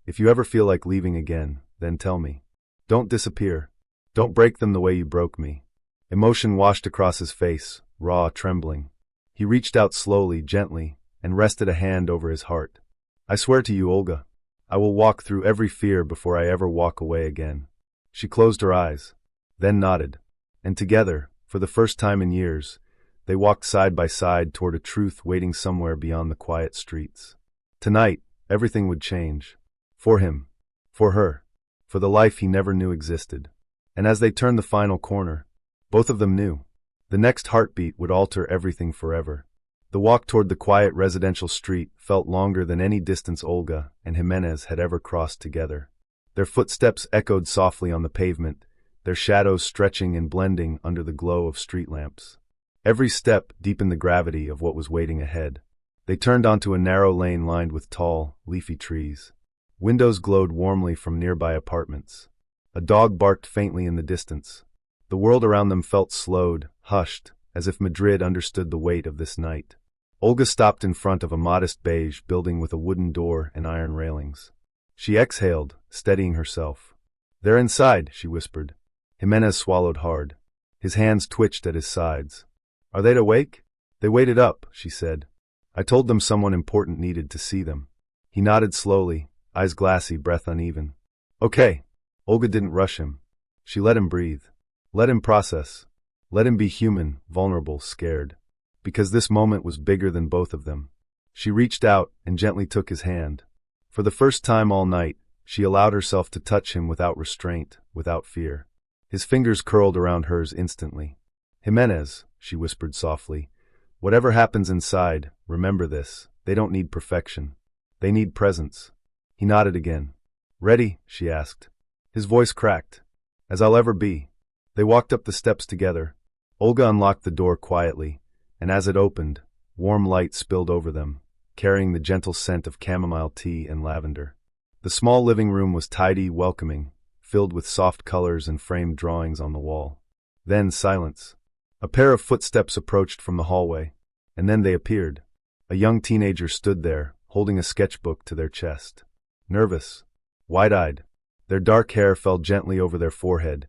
if you ever feel like leaving again, then tell me. Don't disappear. Don't break them the way you broke me." Emotion washed across his face, raw, trembling. He reached out slowly, gently, and rested a hand over his heart. "I swear to you, Olga, I will walk through every fear before I ever walk away again." She closed her eyes, then nodded, and together, for the first time in years, they walked side by side toward a truth waiting somewhere beyond the quiet streets. Tonight, everything would change. For him. For her. For the life he never knew existed. And as they turned the final corner, both of them knew. The next heartbeat would alter everything forever. The walk toward the quiet residential street felt longer than any distance Olga and Gimenez had ever crossed together. Their footsteps echoed softly on the pavement, their shadows stretching and blending under the glow of street lamps. Every step deepened the gravity of what was waiting ahead. They turned onto a narrow lane lined with tall, leafy trees. Windows glowed warmly from nearby apartments. A dog barked faintly in the distance. The world around them felt slowed, hushed, as if Madrid understood the weight of this night. Olga stopped in front of a modest beige building with a wooden door and iron railings. She exhaled, steadying herself. "They're inside," she whispered. Gimenez swallowed hard. His hands twitched at his sides. "Are they awake?" "They waited up," she said. "I told them someone important needed to see them." He nodded slowly, eyes glassy, breath uneven. "Okay." Olga didn't rush him. She let him breathe. Let him process. Let him be human, vulnerable, scared. Because this moment was bigger than both of them. She reached out and gently took his hand. For the first time all night, she allowed herself to touch him without restraint, without fear. His fingers curled around hers instantly. "Gimenez," she whispered softly, "whatever happens inside, remember this, they don't need perfection. They need presence." He nodded again. "Ready?" she asked. His voice cracked. "As I'll ever be." They walked up the steps together. Olga unlocked the door quietly, and as it opened, warm light spilled over them, carrying the gentle scent of chamomile tea and lavender. The small living room was tidy, welcoming, filled with soft colors and framed drawings on the wall. Then silence. A pair of footsteps approached from the hallway, and then they appeared. A young teenager stood there, holding a sketchbook to their chest. Nervous, wide-eyed. Their dark hair fell gently over their forehead,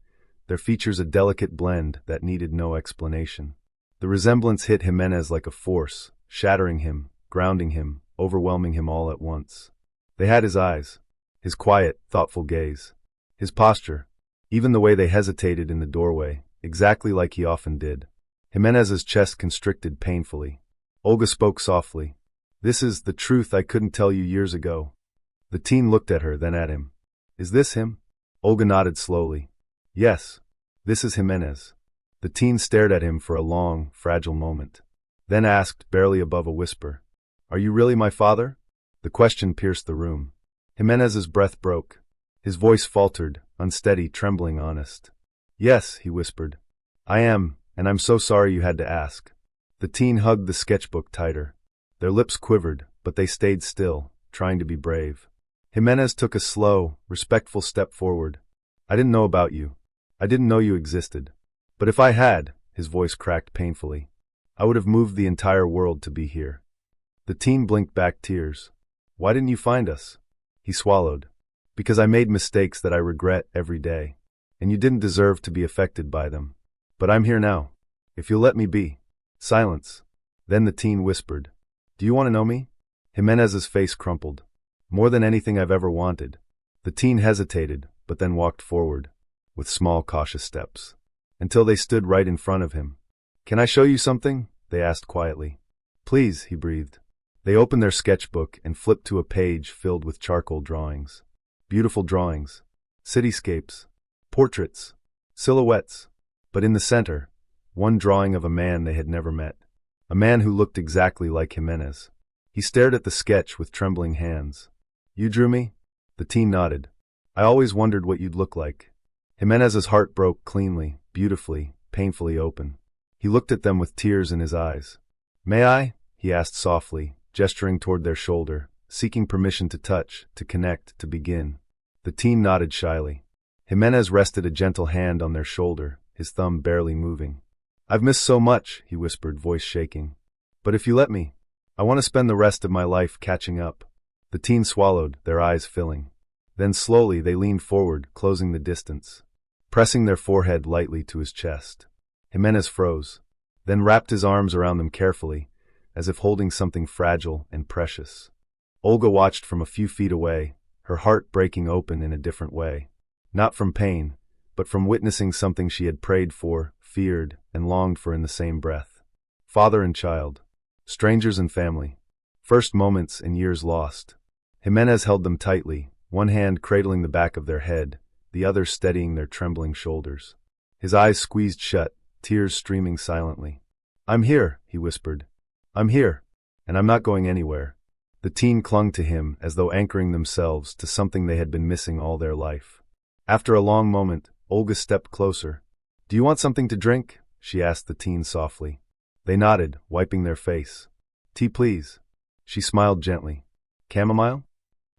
their features a delicate blend that needed no explanation. The resemblance hit Gimenez like a force, shattering him, grounding him, overwhelming him all at once. They had his eyes, his quiet, thoughtful gaze, his posture, even the way they hesitated in the doorway, exactly like he often did. Gimenez's chest constricted painfully. Olga spoke softly. "This is the truth I couldn't tell you years ago." The teen looked at her, then at him. "Is this him?" Olga nodded slowly. "Yes, this is Gimenez." The teen stared at him for a long, fragile moment, then asked, barely above a whisper, "Are you really my father?" The question pierced the room. Gimenez's breath broke. His voice faltered, unsteady, trembling, honest. "Yes," he whispered. "I am, and I'm so sorry you had to ask." The teen hugged the sketchbook tighter. Their lips quivered, but they stayed still, trying to be brave. Gimenez took a slow, respectful step forward. "I didn't know about you. I didn't know you existed. But if I had," his voice cracked painfully, "I would have moved the entire world to be here." The teen blinked back tears. "Why didn't you find us?" He swallowed. "Because I made mistakes that I regret every day, and you didn't deserve to be affected by them. But I'm here now. If you'll let me be." Silence. Then the teen whispered, "Do you want to know me?" Gimenez's face crumpled. "More than anything I've ever wanted." The teen hesitated, but then walked forward, with small, cautious steps, until they stood right in front of him. "Can I show you something?" they asked quietly. "Please," he breathed. They opened their sketchbook and flipped to a page filled with charcoal drawings. Beautiful drawings. Cityscapes. Portraits. Silhouettes. But in the center, one drawing of a man they had never met. A man who looked exactly like Gimenez. He stared at the sketch with trembling hands. "You drew me?" The teen nodded. "I always wondered what you'd look like." Gimenez's heart broke cleanly, beautifully, painfully open. He looked at them with tears in his eyes. "May I?" he asked softly, gesturing toward their shoulder, seeking permission to touch, to connect, to begin. The teen nodded shyly. Gimenez rested a gentle hand on their shoulder, his thumb barely moving. "I've missed so much," he whispered, voice shaking. "But if you let me, I want to spend the rest of my life catching up." The teen swallowed, their eyes filling. Then slowly they leaned forward, closing the distance, pressing their forehead lightly to his chest. Gimenez froze, then wrapped his arms around them carefully, as if holding something fragile and precious. Olga watched from a few feet away, her heart breaking open in a different way. Not from pain, but from witnessing something she had prayed for, feared, and longed for in the same breath. Father and child. Strangers and family. First moments and years lost. Gimenez held them tightly, one hand cradling the back of their head, the other steadying their trembling shoulders. His eyes squeezed shut, tears streaming silently. "I'm here," he whispered. "I'm here, and I'm not going anywhere." The teen clung to him as though anchoring themselves to something they had been missing all their life. After a long moment, Olga stepped closer. "Do you want something to drink?" she asked the teen softly. They nodded, wiping their face. "Tea, please." She smiled gently. "Chamomile?"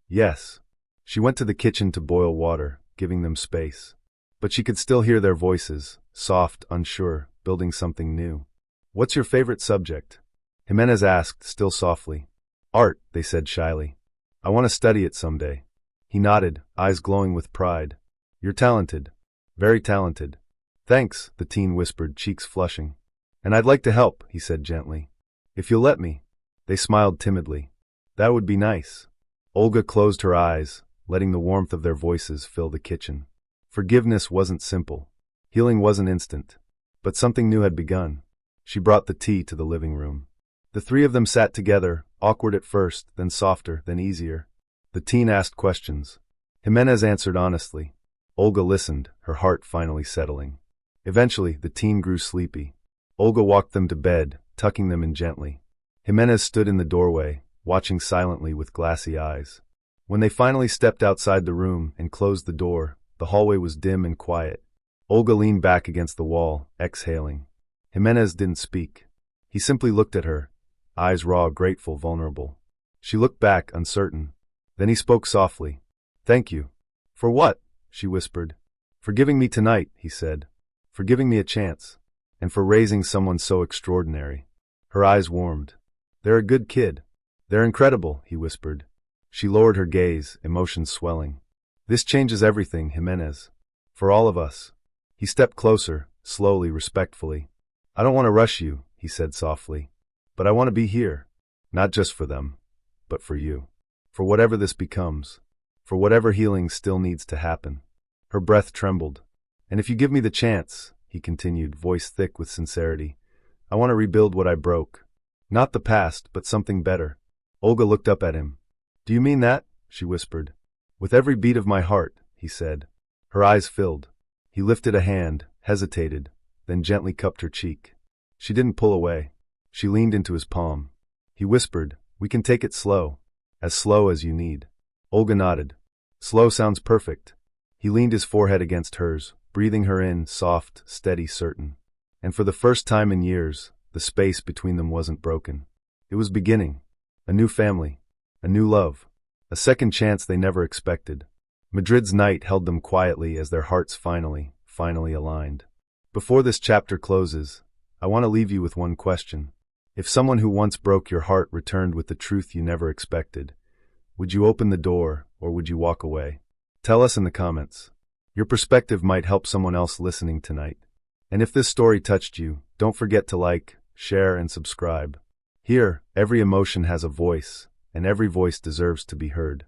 "Yes." She went to the kitchen to boil water, giving them space. But she could still hear their voices, soft, unsure, building something new. "What's your favorite subject?" Gimenez asked, still softly. "Art," they said shyly. "I want to study it someday." He nodded, eyes glowing with pride. "You're talented. Very talented." "Thanks," the teen whispered, cheeks flushing. "And I'd like to help," he said gently. "If you'll let me." They smiled timidly. "That would be nice." Olga closed her eyes, letting the warmth of their voices fill the kitchen. Forgiveness wasn't simple. Healing wasn't instant. But something new had begun. She brought the tea to the living room. The three of them sat together, awkward at first, then softer, then easier. The teen asked questions. Gimenez answered honestly. Olga listened, her heart finally settling. Eventually, the teen grew sleepy. Olga walked them to bed, tucking them in gently. Gimenez stood in the doorway, watching silently with glassy eyes. When they finally stepped outside the room and closed the door, the hallway was dim and quiet. Olga leaned back against the wall, exhaling. Gimenez didn't speak. He simply looked at her, eyes raw, grateful, vulnerable. She looked back, uncertain. Then he spoke softly. "Thank you." "For what?" she whispered. "For giving me tonight," he said. "For giving me a chance. And for raising someone so extraordinary." Her eyes warmed. "They're a good kid." "They're incredible," he whispered. She lowered her gaze, emotions swelling. "This changes everything, Gimenez. For all of us." He stepped closer, slowly, respectfully. "I don't want to rush you," he said softly. "But I want to be here. Not just for them, but for you. For whatever this becomes. For whatever healing still needs to happen." Her breath trembled. "And if you give me the chance," he continued, voice thick with sincerity, "I want to rebuild what I broke. Not the past, but something better." Olga looked up at him. "Do you mean that?" she whispered. "With every beat of my heart," he said. Her eyes filled. He lifted a hand, hesitated, then gently cupped her cheek. She didn't pull away. She leaned into his palm. He whispered, "We can take it slow as you need." Olga nodded. "Slow sounds perfect." He leaned his forehead against hers, breathing her in, soft, steady, certain. And for the first time in years, the space between them wasn't broken. It was beginning. A new family. A new love. A second chance they never expected. Madrid's night held them quietly as their hearts finally aligned. Before this chapter closes, I want to leave you with one question. If someone who once broke your heart returned with the truth you never expected, would you open the door or would you walk away? Tell us in the comments. Your perspective might help someone else listening tonight. And if this story touched you, don't forget to like, share, and subscribe. Here, every emotion has a voice, and every voice deserves to be heard.